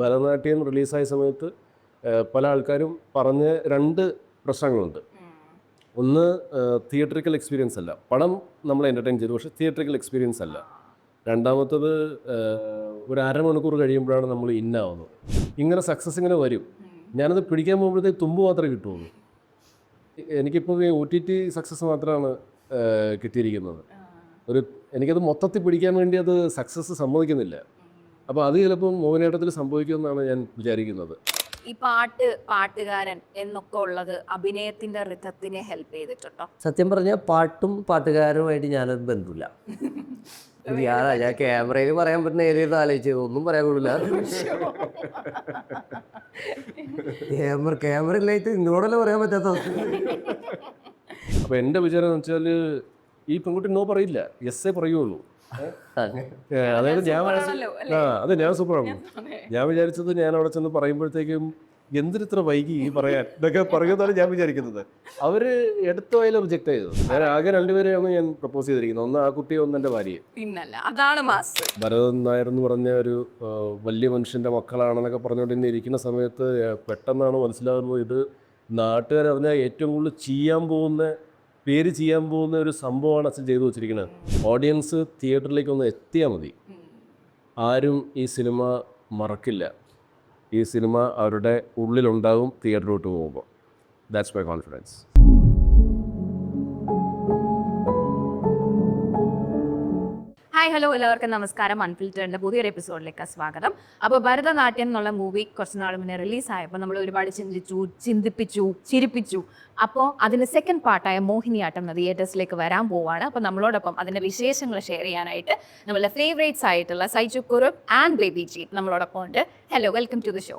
ഭരതനാട്യം റിലീസായ സമയത്ത് പല ആൾക്കാരും പറഞ്ഞ രണ്ട് പ്രശ്നങ്ങളുണ്ട്. ഒന്ന് തിയേറ്ററിക്കൽ എക്സ്പീരിയൻസ് അല്ല, പടം നമ്മൾ എൻ്റർടൈൻ ചെയ്തു, പക്ഷേ തിയേറ്ററിക്കൽ എക്സ്പീരിയൻസ് അല്ല. രണ്ടാമത്തത് ഒരു അരമണിക്കൂർ കഴിയുമ്പോഴാണ് നമ്മൾ ഇന്നാവുന്നത്. ഇങ്ങനെ സക്സസ് ഇങ്ങനെ വരും. ഞാനത് പിടിക്കാൻ പോകുമ്പോഴത്തേക്ക് തുമ്പ് മാത്രമേ കിട്ടുള്ളൂ. എനിക്കിപ്പോൾ OTT സക്സസ് മാത്രമാണ് കിട്ടിയിരിക്കുന്നത്. എനിക്കത് മൊത്തത്തിൽ പിടിക്കാൻ വേണ്ടി അത് സക്സസ് സമ്മതിക്കുന്നില്ല. അപ്പോൾ അത് ചിലപ്പം മോഹിനിയാട്ടത്തിൽ സംഭവിക്കുമെന്നാണ് ഞാൻ വിചാരിക്കുന്നത്. ഈ പാട്ടുകാരൻ എന്നൊക്കെ ഉള്ളത് അഭിനയത്തിന്റെ റിഥത്തിനെ ഹെൽപ്പ് ചെയ്തിട്ടുണ്ടോ? സത്യം പറഞ്ഞാൽ പാട്ടും പാട്ടുകാരുമായിട്ട് ഞാനത് ബന്ധമില്ല. ഞാൻ ക്യാമറയിൽ പറയാൻ പറ്റുന്ന ഏരിയയിൽ ആലോചിച്ചത് ഒന്നും പറയാൻ കൊള്ളില്ല. ക്യാമറ ഇല്ലായിട്ട് ഇന്നോടല്ലേ പറയാൻ പറ്റാത്ത അവസ്ഥ. അപ്പോൾ എൻ്റെ വിചാരം എന്ന് വെച്ചാൽ ഈ പെൺകുട്ടി നോ പറയില്ല, യെസ്സേ പറയുള്ളൂ. അതായത് ഞാൻ സൂപ്പറാണ്. ഞാൻ വിചാരിച്ചത് ഞാൻ അവിടെ ചെന്ന് പറയുമ്പോഴത്തേക്കും എന്തിനിത്ര വൈകി പറയാൻ ഇതൊക്കെ പറയുന്നതാണ് ഞാൻ വിചാരിക്കുന്നത്. അവര് എടുത്ത വയലും റിജക്ട് ചെയ്തു. ഞാൻ ആകെ രണ്ടുപേരെയാണ് ഞാൻ പ്രപ്പോസ് ചെയ്തിരിക്കുന്നത്. ഒന്ന് ആ കുട്ടിയെ, ഒന്ന് എൻ്റെ ഭാര്യയെ. അതാണ് ഭരതൻ നായർ എന്ന് പറഞ്ഞ ഒരു വലിയ മനുഷ്യൻ്റെ മക്കളാണെന്നൊക്കെ പറഞ്ഞുകൊണ്ട് ഇരിക്കുന്ന സമയത്ത് പെട്ടെന്നാണ് മനസ്സിലാകുന്നത് ഇത് നാട്ടുകാരറിഞ്ഞാൽ ഏറ്റവും കൂടുതൽ പേര് ചെയ്യാൻ പോകുന്ന ഒരു സംഭവമാണ് അച്ഛൻ ചെയ്തു വെച്ചിരിക്കുന്നത്. ഓഡിയൻസ് തിയേറ്ററിലേക്ക് ഒന്ന് എത്തിയാൽ മതി, ആരും ഈ സിനിമ മറക്കില്ല. ഈ സിനിമ അവരുടെ ഉള്ളിലുണ്ടാകും തിയേറ്ററിലോട്ട് പോകുമ്പോൾ. That's my confidence. Hi, hello, എല്ലാവർക്കും നമസ്കാരം. അൺഫിൽറ്ററിൻ്റെ പുതിയൊരു എപ്പിസോഡിലേക്ക് സ്വാഗതം. അപ്പോൾ ഭരതനാട്യം എന്നുള്ള മൂവി കുറച്ച് നാൾ മുന്നേ റിലീസായപ്പോൾ നമ്മൾ ഒരുപാട് ചിന്തിപ്പിച്ചു, ചിരിപ്പിച്ചു. അപ്പോൾ അതിൻ്റെ സെക്കൻഡ് പാർട്ടായ മോഹിനിയാട്ടം തിയേറ്റേഴ്സിലേക്ക് വരാൻ പോവുകയാണ്. അപ്പോൾ നമ്മളോടൊപ്പം അതിൻ്റെ വിശേഷങ്ങൾ ഷെയർ ചെയ്യാനായിട്ട് നമ്മളുടെ ഫേവറേറ്റ്സ് ആയിട്ടുള്ള സൈജു കുറുപ്പ് ആൻഡ് ബേബി ജി നമ്മളോടൊപ്പം ഉണ്ട്. Hello, welcome to the show.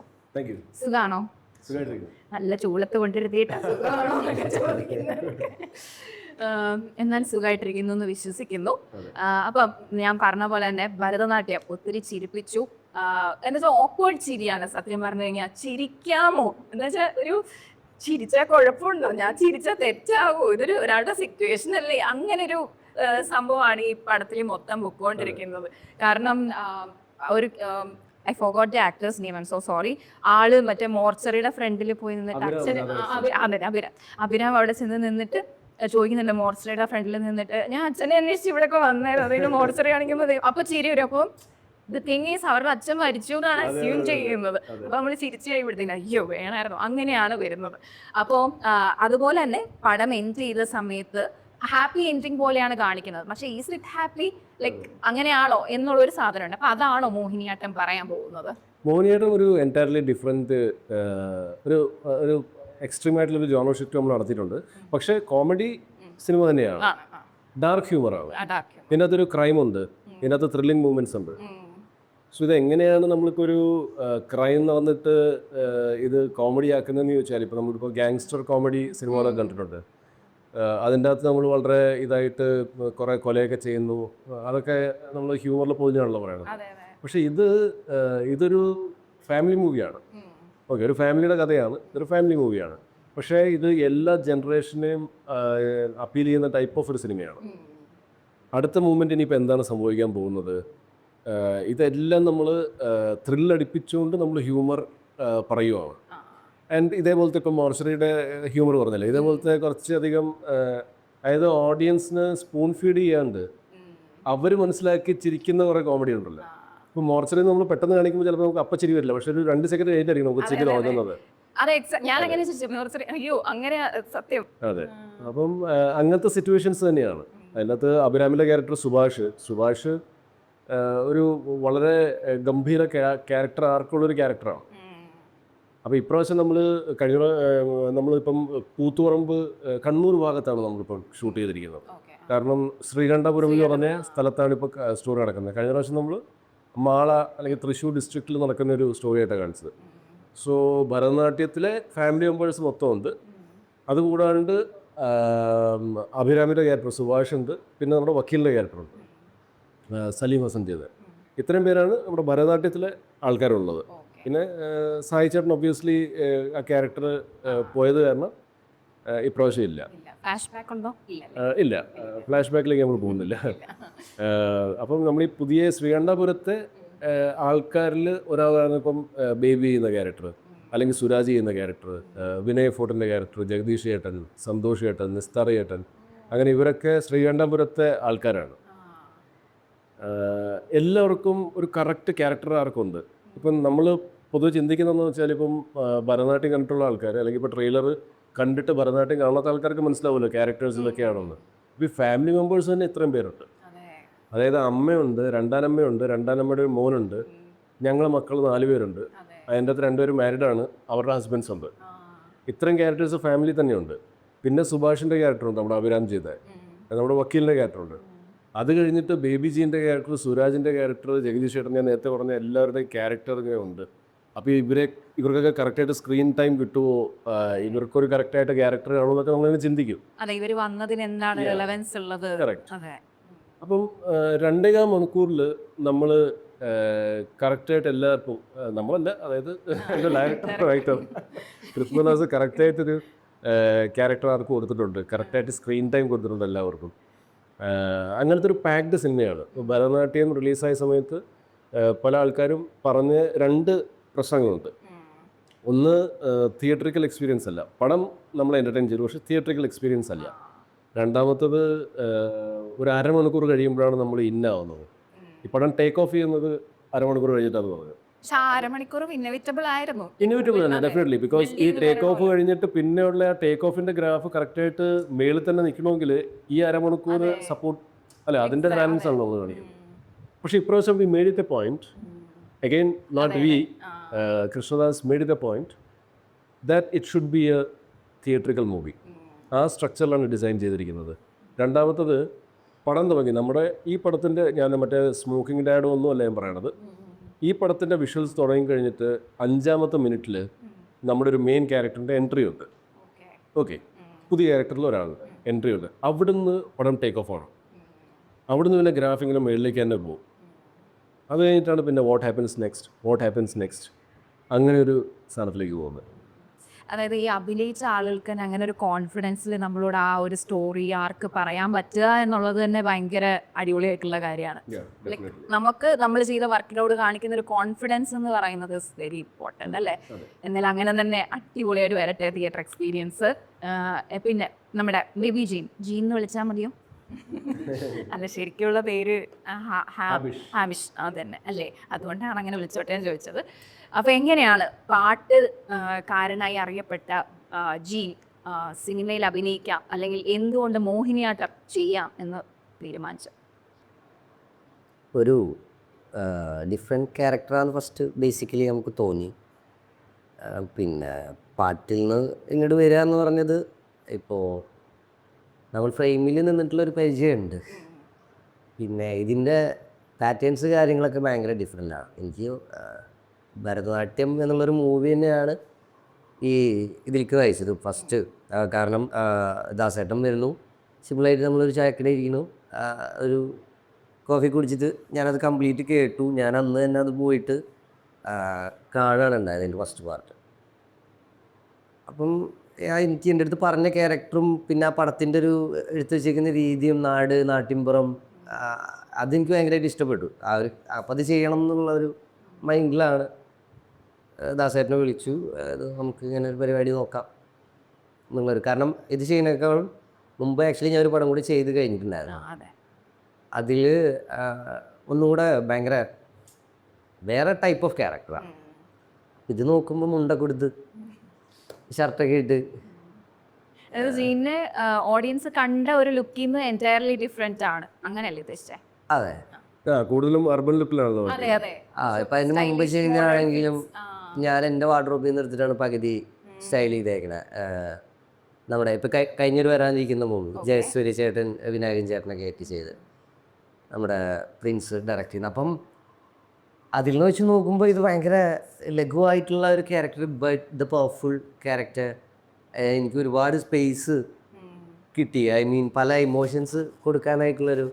സുഖാണോ? നല്ല ചൂളത്ത് കൊണ്ടിരുത്തിയിട്ടാണ് സുഖമാണോ എന്നൊക്കെ ചോദിക്കുന്നത്. എന്നാൽ സുഖമായിട്ടിരിക്കുന്നു എന്ന് വിശ്വസിക്കുന്നു. അപ്പം ഞാൻ പറഞ്ഞ പോലെ തന്നെ ഭരതനാട്യം ഒത്തിരി ചിരിപ്പിച്ചു. എന്താ വെച്ചാൽ ഓക്വേർഡ് ചിരിയാണ് സത്യം പറഞ്ഞു കഴിഞ്ഞാൽ. ചിരിക്കാമോ എന്താ വെച്ചാൽ ഒരു ചിരിച്ചാൽ കുഴപ്പമുണ്ടോ, ഞാൻ ചിരിച്ചാൽ തെറ്റാവോ, ഇതൊരു ഒരാളുടെ സിറ്റുവേഷൻ അല്ലേ, അങ്ങനെ ഒരു സംഭവമാണ് ഈ പടത്തിൽ മൊത്തം പൊക്കോണ്ടിരിക്കുന്നത്. കാരണം ഒരു I forgot the actor's name, I am so sorry. ആള് മറ്റേ മോർച്ചറിയുടെ ഫ്രണ്ടിൽ പോയി നിന്നിട്ട് അഭിരാം അവിടെ ചെന്ന് നിന്നിട്ട് ചോദിക്കുന്നുണ്ട് മോർച്ചറിയുടെ ഫ്രണ്ടിൽ നിന്നിട്ട്, ഞാൻ അച്ഛനെ അന്വേഷിച്ച് ഇവിടെയൊക്കെ വന്നായിരുന്നു, അതിന് മോർച്ചറി കാണിക്കുമ്പോൾ അപ്പോൾ ചിരി വരും. അപ്പോൾ ദ തിങ് ഈസ് അവരുടെ അച്ഛൻ മരിച്ചു എന്നാണ് അസ്യൂം ചെയ്യുന്നത്. അപ്പോൾ നമ്മൾ ചിരിച്ചു കഴിയുമ്പോഴത്തേക്കും അയ്യോ വേണമായിരുന്നു, അങ്ങനെയാണ് വരുന്നത്. അപ്പോൾ അതുപോലെ തന്നെ പടം എൻഡ് ചെയ്ത സമയത്ത് ഹാപ്പി എൻഡിങ് പോലെയാണ് കാണിക്കുന്നത്. പക്ഷേ ഈസ് ഇറ്റ് ഹാപ്പി, ലൈക്ക് അങ്ങനെയാണോ എന്നുള്ളൊരു സാധനമുണ്ട്. അപ്പോൾ അതാണോ മോഹിനിയാട്ടം പറയാൻ പോകുന്നത്? മോഹിനിയാട്ടം ഒരു എൻറ്റയർലി ഡിഫറെൻറ്റ് ഒരു എക്സ്ട്രീമായിട്ടുള്ളൊരു ജോണർ ഷിഫ്റ്റ് നമ്മൾ നടത്തിയിട്ടുണ്ട്. പക്ഷേ കോമഡി സിനിമ തന്നെയാണ്, ഡാർക്ക് ഹ്യൂമറാണ്. ഇതിനകത്തൊരു ക്രൈമുണ്ട്, ഇതിനകത്ത് ത്രില്ലിംഗ് മൂവ്മെൻറ്റ്സ് ഉണ്ട്. സോ ഇത് എങ്ങനെയാണ് നമ്മളിപ്പോൾ ഒരു ക്രൈം നടന്നിട്ട് ഇത് കോമഡി ആക്കുന്നതെന്ന് ചോദിച്ചാൽ, ഇപ്പോൾ നമ്മളിപ്പോൾ ഗാങ്സ്റ്റർ കോമഡി സിനിമകളൊക്കെ കണ്ടിട്ടുണ്ട്. അതിൻ്റെ അകത്ത് നമ്മൾ വളരെ ഇതായിട്ട് കുറേ കൊലയൊക്കെ ചെയ്യുന്നു, അതൊക്കെ നമ്മൾ ഹ്യൂമറിൽ പൊതിഞ്ഞാണല്ലോ പറയുന്നത്. പക്ഷേ ഇതൊരു ഫാമിലി മൂവിയാണ്. ഓക്കെ, ഒരു ഫാമിലിയുടെ കഥയാണ്, ഇതൊരു ഫാമിലി മൂവിയാണ്. പക്ഷേ ഇത് എല്ലാ ജനറേഷനെയും അപ്പീൽ ചെയ്യുന്ന ടൈപ്പ് ഓഫ് ഒരു സിനിമയാണ്. അടുത്ത മൂവ്മെൻറ്റ് ഇനിയിപ്പോൾ എന്താണ് സംഭവിക്കാൻ പോകുന്നത്, ഇതെല്ലാം നമ്മൾ ത്രില്ലടിപ്പിച്ചുകൊണ്ട് നമ്മൾ ഹ്യൂമർ പറയുവാണ്. ആൻഡ് ഇതേപോലത്തെ ഇപ്പം മോർച്ചറിയുടെ ഹ്യൂമർ പറഞ്ഞല്ലേ, ഇതേപോലത്തെ കുറച്ചധികം അതായത് ഓഡിയൻസിന് സ്പൂൺ ഫീഡ് ചെയ്യാണ്ട് അവർ മനസ്സിലാക്കി ചിരിക്കുന്ന കുറേ കോമഡി ഉണ്ടല്ലോ. ഇപ്പോൾ മോർച്ചറി നമ്മൾ പെട്ടെന്ന് കാണിക്കുമ്പോൾ ചിലപ്പോൾ നമുക്ക് അപ്പം ചിരി വരില്ല, പക്ഷെ ഒരു 2 സെക്കൻഡ് കഴിഞ്ഞായിരിക്കും നമുക്ക് ചിരി തോന്നുന്നത്. അതെ, അപ്പം അങ്ങനത്തെ സിറ്റുവേഷൻസ് തന്നെയാണ്. അതിനകത്ത് അഭിരാമിലെ ക്യാരക്ടർ സുഭാഷ് ഒരു വളരെ ഗംഭീര ക്യാരക്ടർ ആർക്കുള്ളൊരു ക്യാരക്ടറാണ്. അപ്പോൾ ഇപ്രാവശ്യം നമ്മളിപ്പം കൂത്തുപറമ്പ് കണ്ണൂർ ഭാഗത്താണ് നമ്മളിപ്പം ഷൂട്ട് ചെയ്തിരിക്കുന്നത്. കാരണം ശ്രീകണ്ഠപുരം എന്ന് പറഞ്ഞ സ്ഥലത്താണ് ഇപ്പോൾ സ്റ്റോറി നടക്കുന്നത്. കഴിഞ്ഞ പ്രാവശ്യം നമ്മൾ മാള അല്ലെങ്കിൽ തൃശ്ശൂർ ഡിസ്ട്രിക്റ്റിൽ നടക്കുന്ന ഒരു സ്റ്റോറി ആയിട്ടാണ് കാണിച്ചത്. സോ ഭരതനാട്യത്തിലെ ഫാമിലി മെമ്പേഴ്സ് മൊത്തം ഉണ്ട്. അതുകൂടാണ്ട് അഭിരാമിയുടെ ക്യാരക്ടർ സുഭാഷ് ഉണ്ട്, പിന്നെ നമ്മുടെ വക്കീലിൻ്റെ ക്യാരക്ടറുണ്ട് സലീം ഹസൻ്റേത്. ഇത്രയും പേരാണ് നമ്മുടെ ഭരതനാട്യത്തിലെ ആൾക്കാരുള്ളത്. പിന്നെ സായി ചേട്ടൻ ഒബ്വിയസ്ലി ആ ക്യാരക്ടർ പോയത് കാരണം ഇപ്രാവശ്യം ഇല്ല. ഫ്ലാഷ് ബാക്കിലേക്ക് നമ്മൾ പോകുന്നില്ല. അപ്പം നമ്മൾ ഈ പുതിയ ശ്രീകണ്ഠപുരത്തെ ആൾക്കാരിൽ ഒരാളാണ് ഇപ്പം ബേബി ചെയ്യുന്ന ക്യാരക്ടർ, അല്ലെങ്കിൽ സുരാജ് ചെയ്യുന്ന ക്യാരക്ടർ, വിനയ് ഫോർട്ടിൻ്റെ ക്യാരക്ടർ, ജഗദീഷ് ചേട്ടൻ, സന്തോഷ് ചേട്ടൻ, നിസ്താർ ചേട്ടൻ, അങ്ങനെ ഇവരൊക്കെ ശ്രീകണ്ഠപുരത്തെ ആൾക്കാരാണ്. എല്ലാവർക്കും ഒരു കറക്റ്റ് ക്യാരക്ടർ ആർക്കുണ്ട്. ഇപ്പം നമ്മൾ പൊതുവെ ചിന്തിക്കുന്നതെന്ന് വെച്ചാൽ ഇപ്പം ഭരതനാട്യം കണ്ടിട്ടുള്ള ആൾക്കാർ, അല്ലെങ്കിൽ ഇപ്പോൾ ട്രെയിലർ കണ്ടിട്ട് ഭരതനാട്യം കാണാത്ത ആൾക്കാർക്ക് മനസ്സിലാവുമല്ലോ ക്യാരക്ടേഴ്സ് ഇതൊക്കെയാണെന്ന്. ഇപ്പോൾ ഈ ഫാമിലി മെമ്പേഴ്സ് തന്നെ ഇത്രയും പേരുണ്ട്. അതായത് അമ്മയുണ്ട്, രണ്ടാനമ്മയുണ്ട്, രണ്ടാനമ്മയുടെ ഒരു മോനുണ്ട്, ഞങ്ങൾ മക്കൾ 4 പേരുണ്ട്, അതിൻ്റെ അകത്ത് 2 പേരും മാരീഡാണ്, അവരുടെ ഹസ്ബൻഡ്സ് ഉണ്ട്. ഇത്രയും ക്യാരക്ടേഴ്സ് ഫാമിലി തന്നെയുണ്ട്. പിന്നെ സുഭാഷിൻ്റെ ക്യാരക്ടറുണ്ട്, നമ്മുടെ അഭിരാം ചെയ്ത, നമ്മുടെ വക്കീലിൻ്റെ ക്യാരക്ടറുണ്ട്. അത് കഴിഞ്ഞിട്ട് ബേബി ജീൻ്റെ ക്യാരക്ടർ, സുരാജിൻ്റെ ക്യാരക്ടർ, ജഗദീഷ് ചേട്ടൻ, ഞാൻ നേരത്തെ പറഞ്ഞ എല്ലാവരുടെയും ക്യാരക്ടർ ഇങ്ങനെ ഉണ്ട്. അപ്പോൾ ഇവർക്കൊക്കെ കറക്റ്റായിട്ട് സ്ക്രീൻ ടൈം കിട്ടുമോ, ഇവർക്കൊരു കറക്റ്റായിട്ട് ക്യാരക്ടർ കാണുമോ എന്നൊക്കെ നമ്മളിങ്ങനെ ചിന്തിക്കും. അതെ, ഇവർ വന്നതിന് എന്താണ് റെലവൻസ് ഉള്ളത്. കറക്റ്റ്. അപ്പം 2.25 മണിക്കൂറിൽ നമ്മൾ കറക്റ്റായിട്ട് എല്ലാവർക്കും, നമ്മളല്ല, അതായത് എൻ്റെ ഡയറക്ടർ കൃഷ്ണദാസ് കറക്റ്റായിട്ടൊരു ക്യാരക്ടർ ആർക്ക് കൊടുത്തിട്ടുണ്ട്, കറക്റ്റായിട്ട് സ്ക്രീൻ ടൈം കൊടുത്തിട്ടുണ്ട് എല്ലാവർക്കും. അങ്ങനത്തെ ഒരു പാക്ഡ് സിനിമയാണ്. ഭരതനാട്യം റിലീസായ സമയത്ത് പല ആൾക്കാരും പറഞ്ഞ 2 പ്രശ്നങ്ങളുണ്ട്. ഒന്ന്, തിയേറ്ററിക്കൽ എക്സ്പീരിയൻസ് അല്ല, പടം നമ്മളെ എൻ്റർടൈൻ ചെയ്തു, പക്ഷേ തിയേറ്ററിക്കൽ എക്സ്പീരിയൻസ് അല്ല. രണ്ടാമത്തത്, ഒരു അരമണിക്കൂർ കഴിയുമ്പോഴാണ് നമ്മൾ ഇന്നാവുന്നത്. ഈ പടം ടേക്ക് ഓഫ് ചെയ്യുന്നത് അരമണിക്കൂർ കഴിഞ്ഞിട്ടാണ് പറഞ്ഞത്. ഇന്നവിറ്റബിൾ ആണ് ഡെഫിനറ്റ്ലി. ബിക്കോസ് ഈ ടേക്ക് ഓഫ് കഴിഞ്ഞിട്ട് പിന്നെയുള്ള ആ ടേക്ക് ഓഫിന്റെ ഗ്രാഫ് കറക്റ്റായിട്ട് മേളിൽ തന്നെ നിൽക്കണമെങ്കിൽ ഈ അരമണിക്കൂർ സപ്പോർട്ട് അല്ല, അതിന്റെ ബാലൻസ് ആണ് നമ്മൾ കാണിക്കുന്നത്. പക്ഷേ ഇപ്രാവശ്യം we made it a point, again not we, Krishnadas made it a point that it should be a theatrical movie. ആ സ്ട്രക്ചറിലാണ് ഡിസൈൻ ചെയ്തിരിക്കുന്നത്. രണ്ടാമത്തത്, പടം തുടങ്ങി നമ്മുടെ ഈ പടത്തിൻ്റെ, ഞാൻ മറ്റേ സ്മോക്കിംഗ് ഡാഡോ ഒന്നുമല്ല ഞാൻ പറയണത്, ഈ പടത്തിൻ്റെ വിഷ്വൽസ് തുടങ്ങി കഴിഞ്ഞിട്ട് 5-ാമത്തെ മിനിറ്റിൽ നമ്മുടെ ഒരു മെയിൻ ക്യാരക്ടറിൻ്റെ എൻട്രി ഉണ്ട്. ഓക്കെ, പുതിയ ക്യാരക്ടറിൽ ഒരാൾ എൻട്രി ഉണ്ട്. അവിടുന്ന് പടം ടേക്ക് ഓഫ് ആണ്. അവിടുന്ന് പിന്നെ ഗ്രാഫിങ്ങിന് മുകളിലേക്ക് തന്നെ പോകും. അത് കഴിഞ്ഞിട്ടാണ് പിന്നെ വാട്ട് ഹാപ്പൻസ് നെക്സ്റ്റ് അങ്ങനെ ഒരു സ്ഥാനത്തിലേക്ക് പോകുന്നത്. അതായത് ഈ അഭിനയിച്ച ആളുകൾക്ക് തന്നെ അങ്ങനെ ഒരു കോൺഫിഡൻസിൽ നമ്മളോട് ആ ഒരു സ്റ്റോറി ആർക്ക് പറയാൻ പറ്റുക എന്നുള്ളത് തന്നെ ഭയങ്കര അടിപൊളിയായിട്ടുള്ള കാര്യമാണ്. നമുക്ക് നമ്മൾ ചെയ്ത വർക്കിനോട് കാണിക്കുന്ന ഒരു കോൺഫിഡൻസ് എന്ന് പറയുന്നത് ഇസ് വെരി ഇമ്പോർട്ടൻ്റ് അല്ലേ? എന്നാൽ അങ്ങനെ തന്നെ അടിപൊളിയായിട്ട് വരട്ടെ തിയേറ്റർ എക്സ്പീരിയൻസ്. പിന്നെ നമ്മുടെ ബേബി ജീൻ എന്ന് വിളിച്ചാൽ മതിയോ? അല്ല, ശരിക്കുള്ള പേര് ഹാമിഷ് അതന്നെ അല്ലേ? അതുകൊണ്ടാണ് അങ്ങനെ വിളിച്ചോട്ടെ എന്ന് ചോദിച്ചത്. അപ്പോൾ എങ്ങനെയാണ് പാട്ട് കാരനായി അറിയപ്പെട്ട ജീൻ സിനിമയിൽ അഭിനയിക്കാം, അല്ലെങ്കിൽ എന്തുകൊണ്ട് മോഹിനിയാട്ടം ചെയ്യാം എന്ന് തീരുമാനിച്ചു? ഒരു ഡിഫറെൻറ്റ് ക്യാരക്ടറാണ് ഫസ്റ്റ് ബേസിക്കലി നമുക്ക് തോന്നി. പിന്നെ പാട്ടിൽ നിന്ന് ഇങ്ങോട്ട് വരിക എന്ന് പറഞ്ഞത്, ഇപ്പോൾ നമ്മൾ ഫ്രെയിമിൽ നിന്നിട്ടുള്ളൊരു പരിചയമുണ്ട്. പിന്നെ ഇതിൻ്റെ പാറ്റേൺസ് കാര്യങ്ങളൊക്കെ ഭയങ്കര ഡിഫറെൻ്റാണ്. എനിക്ക് ഭരതനാട്യം എന്നുള്ളൊരു മൂവി തന്നെയാണ് ഈ ഇതിലേക്ക് നയിച്ചത് ഫസ്റ്റ്. കാരണം ദാസേട്ടൻ വരുന്നു, സിമ്പിളായിട്ട് നമ്മളൊരു ചായക്കട ഇരിക്കുന്നു, ഒരു കോഫി കുടിച്ചിട്ട് ഞാനത് കംപ്ലീറ്റ് കേട്ടു. ഞാൻ അന്ന് തന്നെ അത് പോയിട്ട് കാണാണ് ഉണ്ടായത് എൻ്റെ ഫസ്റ്റ് പാർട്ട്. അപ്പം എനിക്ക് എൻ്റെ അടുത്ത് പറഞ്ഞ ക്യാരക്ടറും പിന്നെ ആ പടത്തിൻ്റെ ഒരു എടുത്തു വെച്ചിരിക്കുന്ന രീതിയും, നാട്ടിൻപുറം, അതെനിക്ക് ഭയങ്കരമായിട്ട് ഇഷ്ടപ്പെട്ടു. അപ്പം അത് ചെയ്യണം എന്നുള്ളൊരു മൈൻഡിലാണ് ദാസേട്ടനെ വിളിച്ചു. നമുക്ക് ഇങ്ങനെ ഒരു പരിപാടി നോക്കാം എന്നുള്ളൊരു, കാരണം ഇത് ചെയ്യുന്നതിനേക്കാളും മുമ്പ് ആക്ച്വലി ഞാൻ ഒരു പടം കൂടി ചെയ്ത് കഴിഞ്ഞിട്ടുണ്ടായിരുന്നു. അതിൽ ഒന്നുകൂടെ ഭയങ്കര വേറെ ടൈപ്പ് ഓഫ് ക്യാരക്ടറാണ്. ഇത് നോക്കുമ്പോൾ മുണ്ട കൊടുത്ത് ഷർട്ടൊക്കെ ഇട്ട് ഓഡിയൻസ് കണ്ട ഒരു ലുക്കിൽ നിന്ന് എൻറ്റയർലി ഡിഫറെന്റ് ആണ്, അങ്ങനെയല്ലേ ഉദ്ദേശിച്ചേ? അതെ, കൂടുതലും അർബൻ ലുക്കിലാണല്ലോ. ഇപ്പം അതിന് മുമ്പ് ചെയ്യുകയാണെങ്കിലും ഞാൻ എൻ്റെ വാർഡ്രോബിൽ നിന്ന് എടുത്തിട്ടാണ് പകുതി സ്റ്റൈൽ ചെയ്തേക്കണേ. നമ്മുടെ ഇപ്പം കഴിഞ്ഞൊരു വരാനിരിക്കുന്ന മൂവി ജയസൂര്യ ചേട്ടൻ വിനായകൻ ചേട്ടനൊക്കെ ആയിട്ട് ചെയ്ത് നമ്മുടെ പ്രിൻസ് ഡയറക്റ്റ് ചെയ്യുന്നത്. അപ്പം അതിൽ നിന്ന് വെച്ച് നോക്കുമ്പോൾ ഇത് ഭയങ്കര ലഘുവായിട്ടുള്ള ഒരു character, but the powerful character. എനിക്ക് ഒരുപാട് സ്പേസ് കിട്ടി. ഐ മീൻ പല ഇമോഷൻസ് കൊടുക്കാനായിട്ടുള്ളൊരു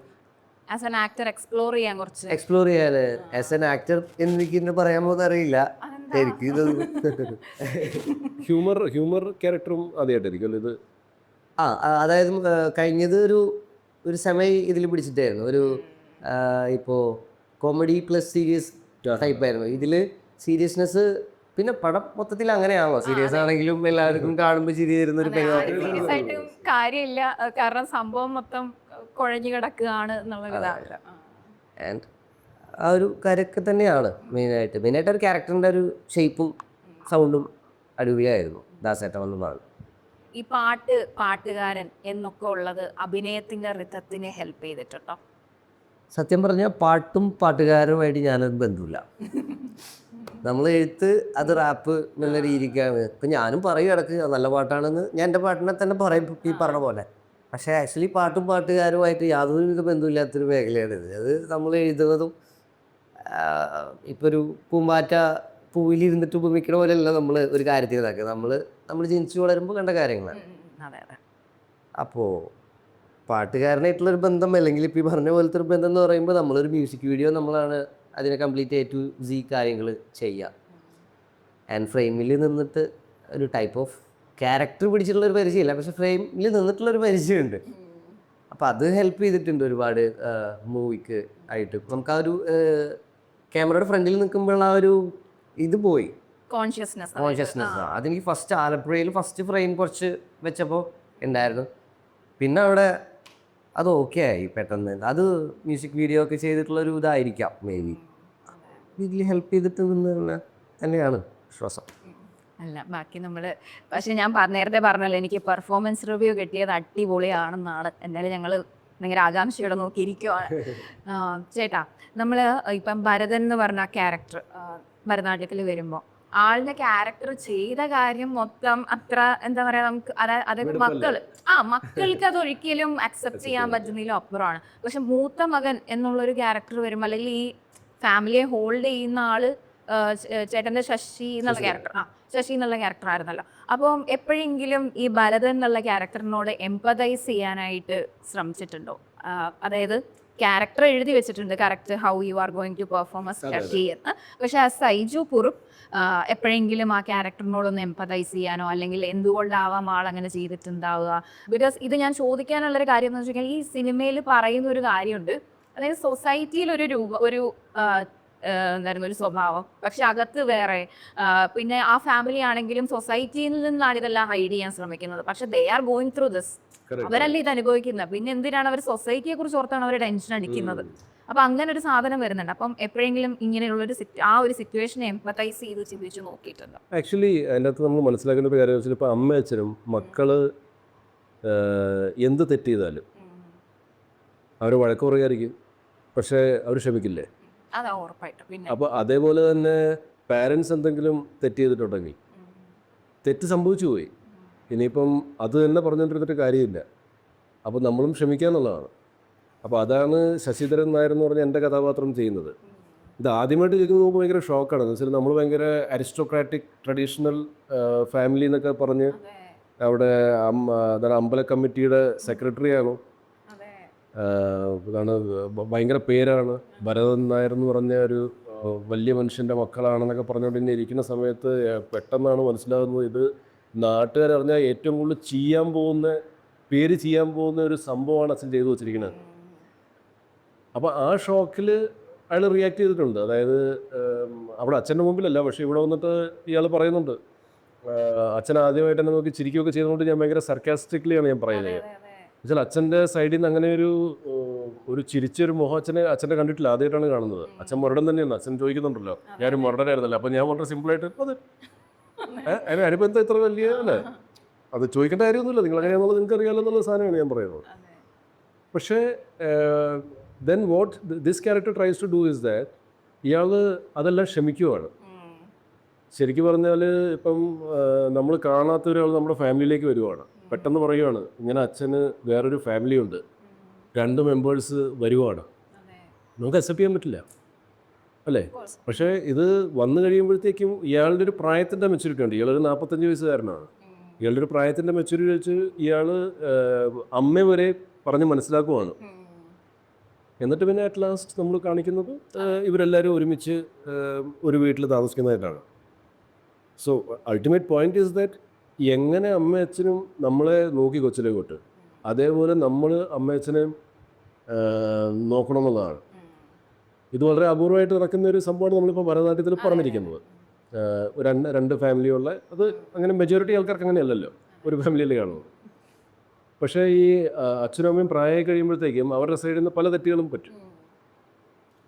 ആസ് ആൻ ആക്ടർ എക്സ്പ്ലോർ ചെയ്യാൻ ആസ് ആൻ ആക്ടർ എനിക്ക് പറയാൻ പോകുന്ന അറിയില്ല. എനിക്ക് ഇത് ഹ്യൂമർ ക്യാരക്ടറും ആദ്യമായിട്ടായിരിക്കും ഇത്. അതായത് കഴിഞ്ഞത് ഒരു സമയം ഇതിൽ പിടിച്ചിട്ടായിരുന്നു. ഒരു ഇപ്പോൾ കോമഡി പ്ലസ് സീരിയസ് ടൈപ്പായിരുന്നു. ഇതിൽ സീരിയസ്നെസ്, പിന്നെ പടം മൊത്തത്തിൽ അങ്ങനെയാണല്ലോ, സീരിയസ് ആണെങ്കിലും എല്ലാവർക്കും കാണുമ്പോൾ ചിരി തരുന്ന ഒരു പരിപാടി. സീരിയസ് ആയിട്ടും കാര്യമില്ല, കാരണം സംഭവം മൊത്തം കുഴഞ്ഞു കിടക്കുകയാണ് എന്നുള്ളൊരു ഇതാണ്. ആൻഡ് ആ ഒരു കാര്യമൊക്കെ തന്നെയാണ് മെയിനായിട്ട് ഒരു ക്യാരക്ടറിൻ്റെ ഒരു ഷേപ്പും സൗണ്ടും അടിപൊളിയായിരുന്നു ദാസേട്ടൻ വന്നതാണ്. ഈ പാട്ടുകാരൻ എന്നൊക്കെ ഉള്ളത് അഭിനയത്തിന്റെ റിതത്തിനെ ഹെൽപ്പ് ചെയ്തിട്ടുണ്ടോ? സത്യം പറഞ്ഞാൽ പാട്ടും പാട്ടുകാരുമായിട്ട് ഞാനൊരു ബന്ധമില്ല. നമ്മൾ എഴുത്ത് അത് റാപ്പ് എന്നുള്ള രീതിക്കാണ്. ഇപ്പം ഞാനും പറയും ഇടക്ക് നല്ല പാട്ടാണെന്ന്, ഞാൻ എൻ്റെ പാട്ടിനെ തന്നെ പറയും ഈ പറഞ്ഞ പോലെ. പക്ഷേ ആക്ച്വലി പാട്ടും പാട്ടുകാരുമായിട്ട് യാതൊരുവിധ ബന്ധമില്ലാത്തൊരു മേഖലയാണ് ഇത്. അത് നമ്മൾ എഴുതുന്നതും ഇപ്പോൾ ഒരു പൂമ്പാറ്റ പൂവിലിരുന്നിട്ട് ഉപമിക്കണ പോലെയല്ല നമ്മൾ ഒരു കാര്യത്തിൽ ഇതാക്കുക. നമ്മൾ ജനിച്ചു വളരുമ്പോൾ കണ്ട കാര്യങ്ങളാണ്. അപ്പോൾ പാട്ടുകാരനായിട്ടുള്ളൊരു ബന്ധം, അല്ലെങ്കിൽ ഇപ്പോൾ ഈ പറഞ്ഞ പോലത്തെ ഒരു ബന്ധം എന്ന് പറയുമ്പോൾ നമ്മളൊരു മ്യൂസിക് വീഡിയോ നമ്മളാണ് അതിനെ കംപ്ലീറ്റ് A to Z കാര്യങ്ങൾ ചെയ്യുക. ആൻഡ് ഫ്രെയിമിൽ നിന്നിട്ട് ഒരു ടൈപ്പ് ഓഫ് ക്യാരക്ടർ പിടിച്ചിട്ടുള്ളൊരു പരിചയമില്ല, പക്ഷെ ഫ്രെയിമിൽ നിന്നിട്ടുള്ളൊരു പരിചയമുണ്ട്. അപ്പോൾ അത് ഹെൽപ്പ് ചെയ്തിട്ടുണ്ട് ഒരുപാട് മൂവിക്ക് ആയിട്ട്. നമുക്ക് ആ ഒരു ക്യാമറയുടെ ഫ്രണ്ടിൽ നിൽക്കുമ്പോഴുള്ള ആ ഒരു ഇത് പോയി, കോൺഷ്യസ്നെസ്. അതെനിക്ക് ഫസ്റ്റ് ആലപ്പുഴയിൽ ഫസ്റ്റ് ഫ്രെയിം കുറച്ച് വെച്ചപ്പോൾ ഉണ്ടായിരുന്നു. പിന്നെ അവിടെ അത് ഓക്കെ ആയി പെട്ടെന്ന്. അത് മ്യൂസിക് വീഡിയോ ഒക്കെ ചെയ്തിട്ടുള്ളൊരു ഇതായിരിക്കാം മേ ബി. ഇതിൽ ഹെൽപ്പ് ചെയ്തിട്ട് തന്നെയാണ് വിശ്വാസം. അല്ല, ബാക്കി നമ്മൾ പക്ഷെ ഞാൻ നേരത്തെ പറഞ്ഞല്ലോ, എനിക്ക് പെർഫോമൻസ് റിവ്യൂ കിട്ടിയത് അടിപൊളിയാണെന്നാണ്. എന്തായാലും ഞങ്ങൾ ഭയങ്കര ആകാംക്ഷയോടെ നോക്കിയിരിക്കുവാണ്. ചേട്ടാ, നമ്മൾ ഇപ്പം ഭരതൻ എന്ന് പറഞ്ഞ ക്യാരക്ടർ ഭരതനാട്യത്തിൽ വരുമ്പോൾ ആളുടെ ക്യാരക്ടർ ചെയ്ത കാര്യം മൊത്തം അത്ര എന്താ പറയാ, നമുക്ക് അതായത് മക്കൾക്ക് അത് ഒരിക്കലും അക്സെപ്റ്റ് ചെയ്യാൻ പറ്റുന്നതിലും അപ്പുറമാണ്. പക്ഷെ മൂത്ത മകൻ എന്നുള്ളൊരു ക്യാരക്ടർ വരുമ്പോൾ, അല്ലെങ്കിൽ ഈ ഫാമിലിയെ ഹോൾഡ് ചെയ്യുന്ന ആള് ചേട്ടന്റെ ശശി എന്നുള്ള ക്യാരക്ടർ ആയിരുന്നല്ലോ. അപ്പം എപ്പോഴെങ്കിലും ഈ ഭരതൻ എന്നുള്ള ക്യാരക്ടറിനോട് എംപതൈസ് ചെയ്യാനായിട്ട് ശ്രമിച്ചിട്ടുണ്ടോ? അതായത് ക്യാരക്ടർ എഴുതി വെച്ചിട്ടുണ്ട് correct how you are going to perform as Sasi എന്ന്. പക്ഷെ ആ സൈജു കുറുപ്പ് എപ്പോഴെങ്കിലും ആ ക്യാരക്ടറിനോടൊന്ന് എംപതൈസ് ചെയ്യാനോ, അല്ലെങ്കിൽ എന്തുകൊണ്ടാവാം ആൾ അങ്ങനെ ചെയ്തിട്ടുണ്ടാവുക? ബിക്കോസ് ഇത് ഞാൻ ചോദിക്കാനുള്ളൊരു കാര്യം എന്ന് വെച്ച് കഴിഞ്ഞാൽ, ഈ സിനിമയിൽ പറയുന്ന ഒരു കാര്യമുണ്ട്, അതായത് സൊസൈറ്റിയിൽ ഒരു എന്തായിരുന്നു ഒരു സ്വഭാവം, പക്ഷെ അകത്ത് വേറെ. പിന്നെ ആ ഫാമിലി ആണെങ്കിലും സൊസൈറ്റിയിൽ നിന്നാണ് ഇതെല്ലാം ഹൈഡ് ചെയ്യാൻ ശ്രമിക്കുന്നത്. പക്ഷെ they are going through this, അവരല്ലേ ഇത് അനുഭവിക്കുന്നത്. പിന്നെ എന്തിനാണ് അവർ സൊസൈറ്റിയെ കുറിച്ച് ഓർത്താണ് അവർ ടെൻഷൻ അടിക്കുന്നത്? അപ്പൊ അങ്ങനെ ഒരു സാധനം വരുന്നുണ്ട്. അപ്പം എപ്പോഴെങ്കിലും ഇങ്ങനെയുള്ള ആ ഒരു സിറ്റുവേഷനെ എംപതൈസ് ചെയ്ത് ചിന്തിച്ചു നോക്കിയിട്ടുണ്ടോ? ആക്ച്വലി അതിനകത്ത് നമ്മൾ മനസ്സിലാക്കേണ്ട ഒരു കാര്യം വെച്ചാൽ, ഇപ്പോൾ അമ്മ അച്ഛനും മക്കള് എന്ത് തെറ്റ് ചെയ്താലും അവർ വഴക്ക് പറയുകയായിരിക്കും, പക്ഷേ അവർ ക്ഷമിക്കില്ലേ? അതാ ഉറപ്പായിട്ടും. പിന്നെ അപ്പോൾ അതേപോലെ തന്നെ പാരൻസ് എന്തെങ്കിലും തെറ്റ് ചെയ്തിട്ടുണ്ടെങ്കിൽ, തെറ്റ് സംഭവിച്ചു പോയി, ഇനിയിപ്പം അത് തന്നെ പറഞ്ഞുകൊണ്ടിരുന്നിട്ട് കാര്യമില്ല. അപ്പോൾ നമ്മളും ക്ഷമിക്കുക എന്നുള്ളതാണ്. അപ്പോൾ അതാണ് ശശിധരൻ നായർ എന്ന് പറഞ്ഞ എൻ്റെ കഥാപാത്രം ചെയ്യുന്നത്. ഇത് ആദ്യമായിട്ട് കേൾക്കുമ്പോൾ ഭയങ്കര ഷോക്കാണ്. എന്ന് വെച്ചാൽ നമ്മൾ ഭയങ്കര അരിസ്റ്റോക്രാറ്റിക് ട്രഡീഷണൽ ഫാമിലി എന്നൊക്കെ പറഞ്ഞ് അവിടെ എന്താണ് അമ്പല കമ്മിറ്റിയുടെ സെക്രട്ടറിയാണ്. ഇതാണ് ഭയങ്കര പേരാണ്, ഭരതൻ നായർ എന്ന് പറഞ്ഞ ഒരു വലിയ മനുഷ്യൻ്റെ മക്കളാണെന്നൊക്കെ പറഞ്ഞുകൊണ്ട് തന്നെ ഇരിക്കുന്ന സമയത്ത് പെട്ടെന്നാണ് മനസ്സിലാകുന്നത് ഇത് നാട്ടുകാരറിഞ്ഞാൽ ഏറ്റവും കൂടുതൽ ചെയ്യാൻ പോകുന്ന ഒരു സംഭവമാണ് അച്ഛൻ ചെയ്തു വച്ചിരിക്കുന്നത്. അപ്പോൾ ആ ഷോക്കിൽ അയാൾ റിയാക്ട് ചെയ്തിട്ടുണ്ട്. അതായത് അവിടെ അച്ഛൻ്റെ മുമ്പിലല്ല, പക്ഷേ ഇവിടെ വന്നിട്ട് ഇയാൾ പറയുന്നുണ്ട്, അച്ഛൻ ആദ്യമായിട്ട് എന്നെ നോക്കി ചിരിക്കുകയൊക്കെ ചെയ്തുകൊണ്ട് ഞാൻ ഭയങ്കര സർക്കാസ്റ്റിക്കലിയാണ് ഞാൻ പറയുന്നത്. എന്നുവെച്ചാൽ അച്ഛൻ്റെ സൈഡിൽ നിന്ന് അങ്ങനെ ഒരു ചിരിച്ചൊരു മുഖം അച്ഛനെ കണ്ടിട്ടില്ല, ആദ്യമായിട്ടാണ് കാണുന്നത്. അച്ഛൻ മുരടൻ തന്നെയാണ്. അച്ഛൻ ചോദിക്കുന്നുണ്ടല്ലോ, ഞാനൊരു മുരടനായിരുന്നല്ലോ. അപ്പോൾ ഞാൻ വളരെ സിമ്പിളായിട്ട് അതെ അതിന് അനുബന്ധം ഇത്ര വലിയ അല്ലേ, അത് ചോദിക്കേണ്ട കാര്യമൊന്നുമില്ല, നിങ്ങളെങ്ങനെയാണെന്നുള്ളത് നിങ്ങൾക്ക് അറിയാമല്ലോ എന്നുള്ള സാധനമാണ് ഞാൻ പറയുന്നത്. പക്ഷേ then what this character tries to do is that ഇയാൾ അതെല്ലാം ക്ഷമിക്കുവാണ്. ശരിക്കും പറഞ്ഞാൽ ഇപ്പം നമ്മൾ കാണാത്ത ഒരാൾ നമ്മുടെ ഫാമിലിയിലേക്ക് വരുവാണ്, പെട്ടെന്ന് പറയുവാണ് ഇങ്ങനെ അച്ഛന് വേറൊരു ഫാമിലി ഉണ്ട്, 2 മെമ്പേഴ്സ് വരുവാണ്, നമുക്ക് അക്സെപ്റ്റ് ചെയ്യാൻ പറ്റില്ല അല്ലേ? പക്ഷേ ഇത് വന്നു കഴിയുമ്പോഴത്തേക്കും ഇയാളുടെ ഒരു പ്രായത്തിൻ്റെ മെച്യൂരിറ്റി ഉണ്ട്. ഇയാളൊരു 45 വയസ്സുകാരനാണ്. ഇയാളുടെ ഒരു പ്രായത്തിൻ്റെ മെച്യൂരിറ്റി വെച്ച് ഇയാൾ അമ്മ വരെ പറഞ്ഞ് മനസ്സിലാക്കുവാണ്. എന്നിട്ട് പിന്നെ അറ്റ് ലാസ്റ്റ് നമ്മൾ കാണിക്കുന്നത് ഇവരെല്ലാവരും ഒരുമിച്ച് ഒരു വീട്ടിൽ താമസിക്കുന്നതായിട്ടാണ്. So ultimate point is that എങ്ങനെ അമ്മയച്ഛനും നമ്മളെ നോക്കി കൊച്ചിലെ തൊട്ട് അതേപോലെ നമ്മൾ അമ്മയച്ഛനെ നോക്കണം എന്നുള്ളതാണ്. ഇത് വളരെ അപൂർവമായിട്ട് നടക്കുന്ന ഒരു സംഭവമാണ് നമ്മളിപ്പോൾ ഭരതനാട്യത്തിൽ പറഞ്ഞിരിക്കുന്നത്. രണ്ട് ഫാമിലിയുള്ള അത് അങ്ങനെ മെജോറിറ്റി ആൾക്കാർക്ക് അങ്ങനെയല്ലല്ലോ, ഒരു ഫാമിലിയിൽ കാണുന്നത്. പക്ഷേ ഈ അച്ഛനും അമ്മയും പ്രായമായി കഴിയുമ്പോഴത്തേക്കും അവരുടെ സൈഡിൽ നിന്ന് പല തെറ്റുകളും പറ്റും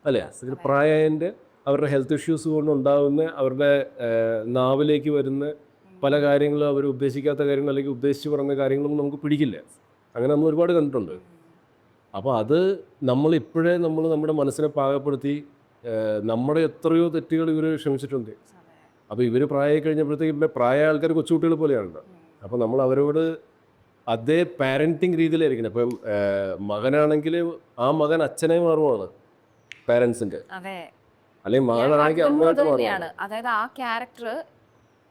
അല്ലേ. പ്രായത്തിൻ്റെ അവരുടെ ഹെൽത്ത് ഇഷ്യൂസ് കൊണ്ടുണ്ടാകുന്ന അവരുടെ നാവിലേക്ക് വരുന്ന പല കാര്യങ്ങളും, അവർ ഉദ്ദേശിക്കാത്ത കാര്യങ്ങൾ അല്ലെങ്കിൽ ഉദ്ദേശിച്ച് പറഞ്ഞ കാര്യങ്ങളൊന്നും നമുക്ക് പിടിക്കില്ല. അങ്ങനെ നമ്മൾ ഒരുപാട് കണ്ടിട്ടുണ്ട്. അപ്പോൾ അത് നമ്മളിപ്പോഴേ നമ്മുടെ മനസ്സിനെ പാകപ്പെടുത്തി നമ്മുടെ എത്രയോ തെറ്റുകൾ ഇവർ ക്ഷമിച്ചിട്ടുണ്ട്. അപ്പോൾ ഇവർ പ്രായമായി കഴിഞ്ഞപ്പോഴത്തേക്കും പ്രായ ആൾക്കാർ കൊച്ചുകുട്ടികൾ പോലെയാണ്. അപ്പോൾ നമ്മൾ അവരോട് അതേ പാരൻറ്റിങ് രീതിയിലായിരിക്കണം. ഇപ്പം മകനാണെങ്കിൽ ആ മകൻ അച്ഛനെ മാറുവാണ് പാരൻസിൻ്റെ, അല്ലെങ്കിൽ മകനാണെങ്കിൽ അമ്മയായിട്ട് മാറുകയാണ്. അതായത് ആ ക്യാരക്ടർ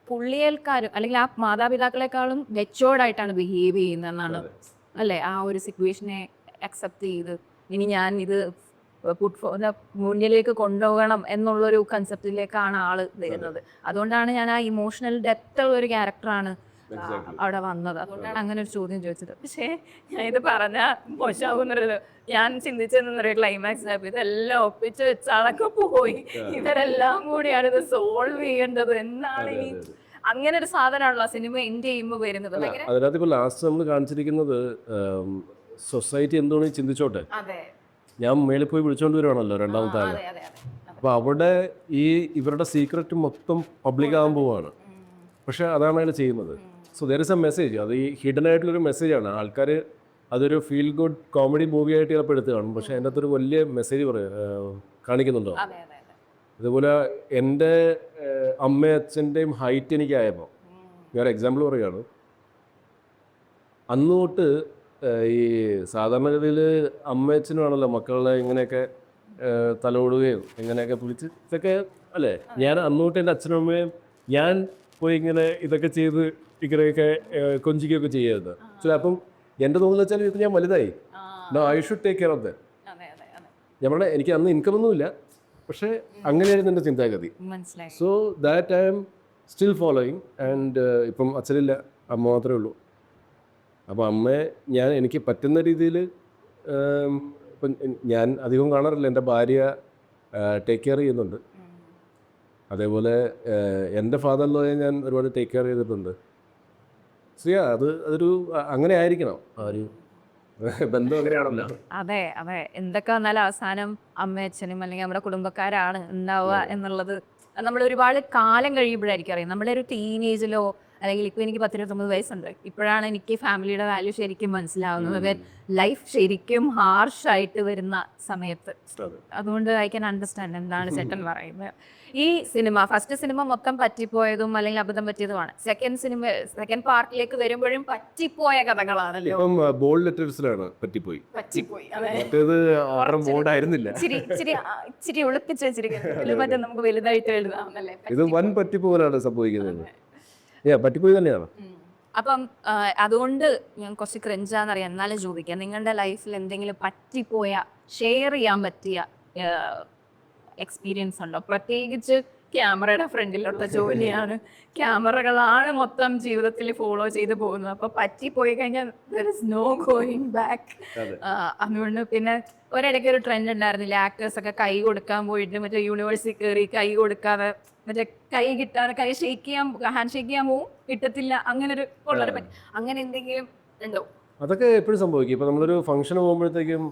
പുള്ളിയേൽക്കാരും അല്ലെങ്കിൽ ആ മാതാപിതാക്കളെക്കാളും മെച്ചോർഡായിട്ടാണ് ബിഹേവ് ചെയ്യുന്നതെന്നാണ് അല്ലേ. ആ ഒരു സിറ്റുവേഷനെ അക്സെപ്റ്റ് ചെയ്ത് ഇനി ഞാൻ ഇത് മുന്നിലേക്ക് കൊണ്ടുപോകണം എന്നുള്ളൊരു കൺസെപ്റ്റിലേക്കാണ് ആള് വരുന്നത്. അതുകൊണ്ടാണ് ഞാൻ ആ ഇമോഷണൽ ഡെപ്ത് ഉള്ള ഒരു ക്യാരക്ടറാണ് അവിടെ വന്നത്. അതുകൊണ്ടാണ് അങ്ങനെ ഒരു ചോദ്യം ചോദിച്ചത്. പക്ഷേ ഞാൻ ഇത് പറഞ്ഞ മോശമാകുന്നൊരു ഞാൻ ചിന്തിച്ചെന്നൊരു ക്ലൈമാക്സ് ആയപ്പോൾ ഇതെല്ലാം ഒപ്പിച്ച് വെച്ചാളൊക്കെ പോയി, ഇവരെല്ലാം കൂടിയാണ് ഇത് സോൾവ് ചെയ്യേണ്ടത് എന്നാണ് ഈ അങ്ങനെ ഒരു സാധനമാണല്ലോ സിനിമ എൻഡ് ചെയ്യുമ്പോൾ വരുന്നത്. അതിനകത്ത് ഇപ്പോൾ ലാസ്റ്റ് നമ്മൾ കാണിച്ചിരിക്കുന്നത് സൊസൈറ്റി എന്തോന്ന് ചിന്തിച്ചോട്ടെ, ഞാൻ മേളിൽ പോയി വിളിച്ചോണ്ട് വരുവാണല്ലോ രണ്ടാമത്തെ ആള്. അപ്പോൾ അവിടെ ഇവരുടെ സീക്രറ്റ് മൊത്തം പബ്ലിക് ആകാൻ പോവാണ്. പക്ഷെ അതാണ് അയാൾ ചെയ്യുന്നത്. So there is A message. അത് ഈ ഹിഡൻ ആയിട്ടുള്ളൊരു മെസ്സേജാണ്. ആൾക്കാർ അതൊരു ഫീൽ ഗുഡ് കോമഡി മൂവി ആയിട്ട് ചിലപ്പോൾ എടുത്ത് കാണും, പക്ഷെ അതിൻ്റെ അകത്തൊരു വലിയ മെസ്സേജ് കാണിക്കുന്നുണ്ടോ. അതുപോലെ എൻ്റെ അമ്മയും അച്ഛൻ്റെയും ഹൈറ്റ് എനിക്കായപ്പോൾ വേറെ എക്സാമ്പിൾ പറയുകയാണ്. അന്ന് തൊട്ട് ഈ സാധാരണഗതിയിൽ അമ്മയച്ഛനുമാണല്ലോ മക്കളെ ഇങ്ങനെയൊക്കെ തലോടുകയും ഇങ്ങനെയൊക്കെ വിളിച്ച് ഇതൊക്കെ അല്ലേ. ഞാൻ അന്ന് തൊട്ട് എൻ്റെ അച്ഛനും അമ്മയും ഞാൻ പോയി ഇങ്ങനെ ഇതൊക്കെ ചെയ്ത് ഇങ്ങനെയൊക്കെ കൊഞ്ചിക്കുകയൊക്കെ ചെയ്യരുത്. അപ്പം എൻ്റെ തോന്നുന്നു വെച്ചാൽ ഇത് ഞാൻ വലുതായി, I should take care of that. ഞങ്ങളുടെ എനിക്ക് അന്ന് ഇൻകം ഒന്നുമില്ല, പക്ഷേ അങ്ങനെയായിരുന്നു എൻ്റെ ചിന്താഗതി. So that I am still following. And ഇപ്പം അച്ഛനില്ല, അമ്മ മാത്രമേ ഉള്ളൂ. അപ്പോൾ അമ്മയെ എനിക്ക് പറ്റുന്ന രീതിയിൽ ഇപ്പം ഞാൻ അധികം കാണാറില്ല, എൻ്റെ ഭാര്യ ടേക്ക് കെയർ ചെയ്യുന്നുണ്ട്. അതേപോലെ എൻ്റെ ഫാദറിനെ ഞാൻ ഒരുപാട് ടേക്ക് കെയർ ചെയ്തിട്ടുണ്ട്. അതൊരു അങ്ങനെ ആയിരിക്കണം, ആ ഒരു ബന്ധം അങ്ങനെയാണല്ലോ. അതെ അതെ, എന്തൊക്കെ വന്നാലും അവസാനം അമ്മയച്ഛനും അല്ലെങ്കിൽ നമ്മുടെ കുടുംബക്കാരാണ് ഉണ്ടാവുക എന്നുള്ളത് നമ്മൾ ഒരുപാട് കാലം കഴിയുമ്പോഴായിരിക്കും അറിയാം. നമ്മുടെ ഒരു ടീനേജിലോ അല്ലെങ്കിൽ ഇപ്പോൾ എനിക്ക് 19 വയസ്സുണ്ട്, ഇപ്പോഴാണ് എനിക്ക് ഫാമിലിയുടെ വാല്യൂ ശരിക്കും മനസ്സിലാവുന്നത്. ലൈഫ് ശരിക്കും ഹാർഷായിട്ട് വരുന്ന സമയത്ത്. അതുകൊണ്ട് ഐ ക്യാൻ അണ്ടർസ്റ്റാൻഡ് എന്താണ് ചേട്ടൻ പറയുന്നത്. ഈ സിനിമ ഫസ്റ്റ് സിനിമ മൊത്തം പറ്റിപ്പോയതും അല്ലെങ്കിൽ അബദ്ധം പറ്റിയതുമാണ്. സെക്കൻഡ് പാർട്ടിലേക്ക് വരുമ്പോഴും പറ്റിപ്പോയ കഥകളാണല്ലോ. ഇപ്പം ബോൾഡ് ലെറ്റേഴ്സിലാണ് പറ്റിപ്പോയി. ഇച്ചിരി ഒളിപ്പിച്ച് വെച്ചിരിക്കുന്നത് മറ്റേ നമുക്ക് വലുതായിട്ട് എഴുതാമെന്നല്ലേ. ഇത് വൻ പറ്റിപ്പോലാണ് സംഭവിക്കുന്നത്. പറ്റിപ്പോയി തന്നെയാണ്. അപ്പം അതുകൊണ്ട് ഞാൻ കുറച്ച് ക്രിഞ്ചാന്നറിയാം, എന്നാലും ചോദിക്കാം, നിങ്ങളുടെ ലൈഫിൽ എന്തെങ്കിലും പറ്റിപ്പോയ ഷെയർ ചെയ്യാൻ പറ്റിയ എക്സ്പീരിയൻസ് ഉണ്ടോ? പ്രത്യേകിച്ച് ക്യാമറയുടെ ഫ്രണ്ടിലുള്ള ജോലിയാണ്, ക്യാമറകളാണ് മൊത്തം ജീവിതത്തിൽ ഫോളോ ചെയ്ത് പോകുന്നത്. അപ്പൊ പറ്റിപ്പോയി കഴിഞ്ഞാൽ there is no going back. അതുകൊണ്ട് പിന്നെ ഒരിടയ്ക്ക് ഒരു ട്രെൻഡ് ഉണ്ടായിരുന്നില്ല, ആക്ടേഴ്സ് ഒക്കെ കൈ കൊടുക്കാൻ പോയിട്ട് മറ്റേ യൂണിവേഴ്സിറ്റി കയറി കൈ കൊടുക്കാതെ മറ്റേ കൈ കിട്ടാതെ കൈ ഹാൻഡ് ഷേക്ക് ചെയ്യാൻ പോവും, കിട്ടത്തില്ല, അങ്ങനെ ഒരു ഉള്ളൊരു അങ്ങനെ എന്തെങ്കിലും ഉണ്ടോ? അതൊക്കെ എപ്പോഴും സംഭവിക്കും. ഇപ്പൊ നമ്മളൊരു ഫംഗ്ഷന് പോകുമ്പോഴത്തേക്കും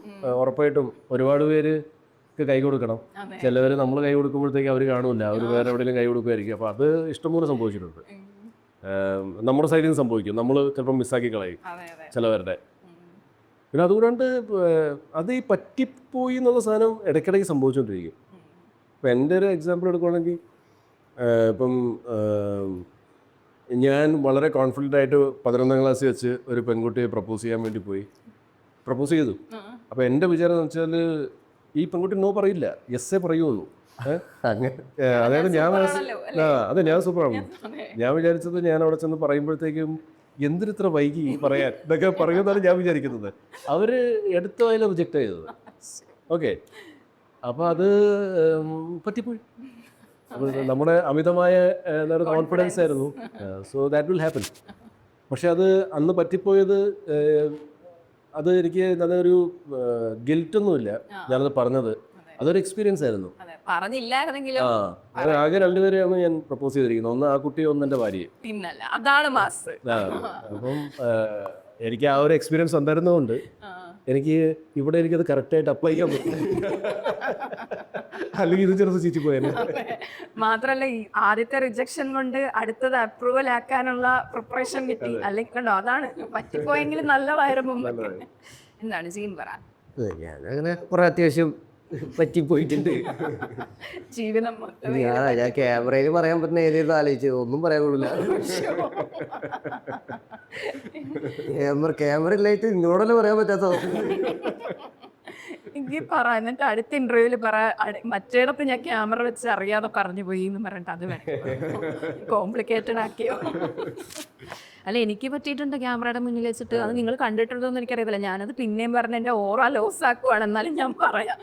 ഉറപ്പായിട്ടും ഒരുപാട് പേര് കൈ കൊടുക്കണം. ചിലവർ നമ്മൾ കൈ കൊടുക്കുമ്പോഴത്തേക്ക് അവർ കാണൂല, അവർ വേറെ എവിടെയെങ്കിലും കൈ കൊടുക്കുമായിരിക്കും. അപ്പോൾ അത് ഇഷ്ടംപോലെ സംഭവിച്ചിട്ടുണ്ട്. നമ്മുടെ സൈഡിൽ നിന്ന് സംഭവിക്കും, നമ്മൾ ചിലപ്പോൾ മിസ്സാക്കി കളയും ചിലവരുടെ. പിന്നെ അതുകൂടാണ്ട് അത് ഈ പറ്റിപ്പോയി എന്നുള്ള സാധനം ഇടയ്ക്കിടയ്ക്ക് സംഭവിച്ചുകൊണ്ടിരിക്കും. ഇപ്പം എൻ്റെ ഒരു എക്സാമ്പിൾ എടുക്കുകയാണെങ്കിൽ, ഇപ്പം ഞാൻ വളരെ കോൺഫിഡൻ്റ് ആയിട്ട് 11ാം ക്ലാസ്സിൽ വെച്ച് ഒരു പെൺകുട്ടിയെ പ്രപ്പോസ് ചെയ്യാൻ വേണ്ടി പോയി. പ്രപ്പോസ് ചെയ്തു. അപ്പോൾ എൻ്റെ വിചാരം എന്ന് വെച്ചാൽ ഈ പെൺകുട്ടി നോ പറയില്ല, യെസ്സേ പറയുള്ളൂ. അതായത് ഞാൻ സൂപ്പറാണ്. ഞാൻ വിചാരിച്ചത് ഞാൻ അവിടെ ചെന്ന് പറയുമ്പോഴത്തേക്കും എന്തിനിത്ര വൈകി പറയാൻ ഇതൊക്കെ പറയുമെന്നാണ് ഞാൻ വിചാരിക്കുന്നത്. അവർ എടുത്ത വായില റിജക്റ്റ് ചെയ്തത്. ഓക്കെ, അപ്പോൾ അത് പറ്റിപ്പോയി. നമ്മുടെ അമിതമായ കോൺഫിഡൻസ് ആയിരുന്നു. So that will happen. പക്ഷെ അത് അന്ന് പറ്റിപ്പോയത് അത് എനിക്ക് നല്ലൊരു ഗിൽറ്റൊന്നുമില്ല ഞാനത് പറഞ്ഞത്. അതൊരു എക്സ്പീരിയൻസ് ആയിരുന്നു. അതെ, പറഞ്ഞില്ലായിരുന്നെങ്കിലും അങ്ങനെ ആകെ രണ്ടുപേരെയാണ് ഞാൻ പ്രപ്പോസ് ചെയ്തിരിക്കുന്നത്. ഒന്ന് ആ കുട്ടി, ഒന്ന് എൻ്റെ ഭാര്യ. പിന്നല്ല, അതാണ് മാസ്. അപ്പം എനിക്ക് ആ ഒരു എക്സ്പീരിയൻസ് ഉണ്ടായിരുന്നതുകൊണ്ട് എനിക്ക് ഇവിടെ എനിക്കത് കറക്റ്റായിട്ട് അപ്ലൈ ചെയ്യാൻ പറ്റും. അല്ലെങ്കിൽ ഇത് ചെറുത് ചീറ്റി പോയാൽ. മാത്രല്ല ഈ ആദ്യത്തെ റിജക്ഷൻ കൊണ്ട് അടുത്തത് അപ്രൂവൽ ആക്കാനുള്ള പ്രിപ്പറേഷൻ കിട്ടി. അല്ലെങ്കിൽ കണ്ടോ, അതാണ് പറ്റിപ്പോയെങ്കിലും നല്ലതായിരുന്നു. എന്താണ് സീൻ പറ? ഞാനങ്ങനെ കുറെ അത്യാവശ്യം പറ്റിപ്പോയിട്ടുണ്ട്. ജീവിതം ഞാൻ ക്യാമറയിൽ പറയാൻ പറ്റുന്ന ഏതായിരുന്നു ആലോചിച്ചത്, ഒന്നും പറയാൻ കൊള്ളില്ല. ക്യാമറ ഇല്ലായിട്ട് നിങ്ങളോടല്ലേ പറയാൻ പറ്റാത്ത. എനിക്ക് പറ, എന്നിട്ട് അടുത്ത ഇന്റർവ്യൂവിൽ പറ, മറ്റേടത്ത് ഞാൻ ക്യാമറ വെച്ച് അറിയാതെ പറഞ്ഞു പോയി എന്ന് പറഞ്ഞിട്ട് അത് കോംപ്ലിക്കേറ്റഡ് ആക്കിയോ. അല്ല, എനിക്ക് പറ്റിയിട്ടുണ്ട് ക്യാമറയുടെ മുന്നിൽ വെച്ചിട്ട്. അത് നിങ്ങൾ കണ്ടിട്ടുണ്ടോ എന്ന് എനിക്കറിയത്തില്ല. ഞാനത് പിന്നെയും പറഞ്ഞ് എൻ്റെ ഓറ ലോസ് ആക്കുവാണ്. എന്നാലും ഞാൻ പറയാം,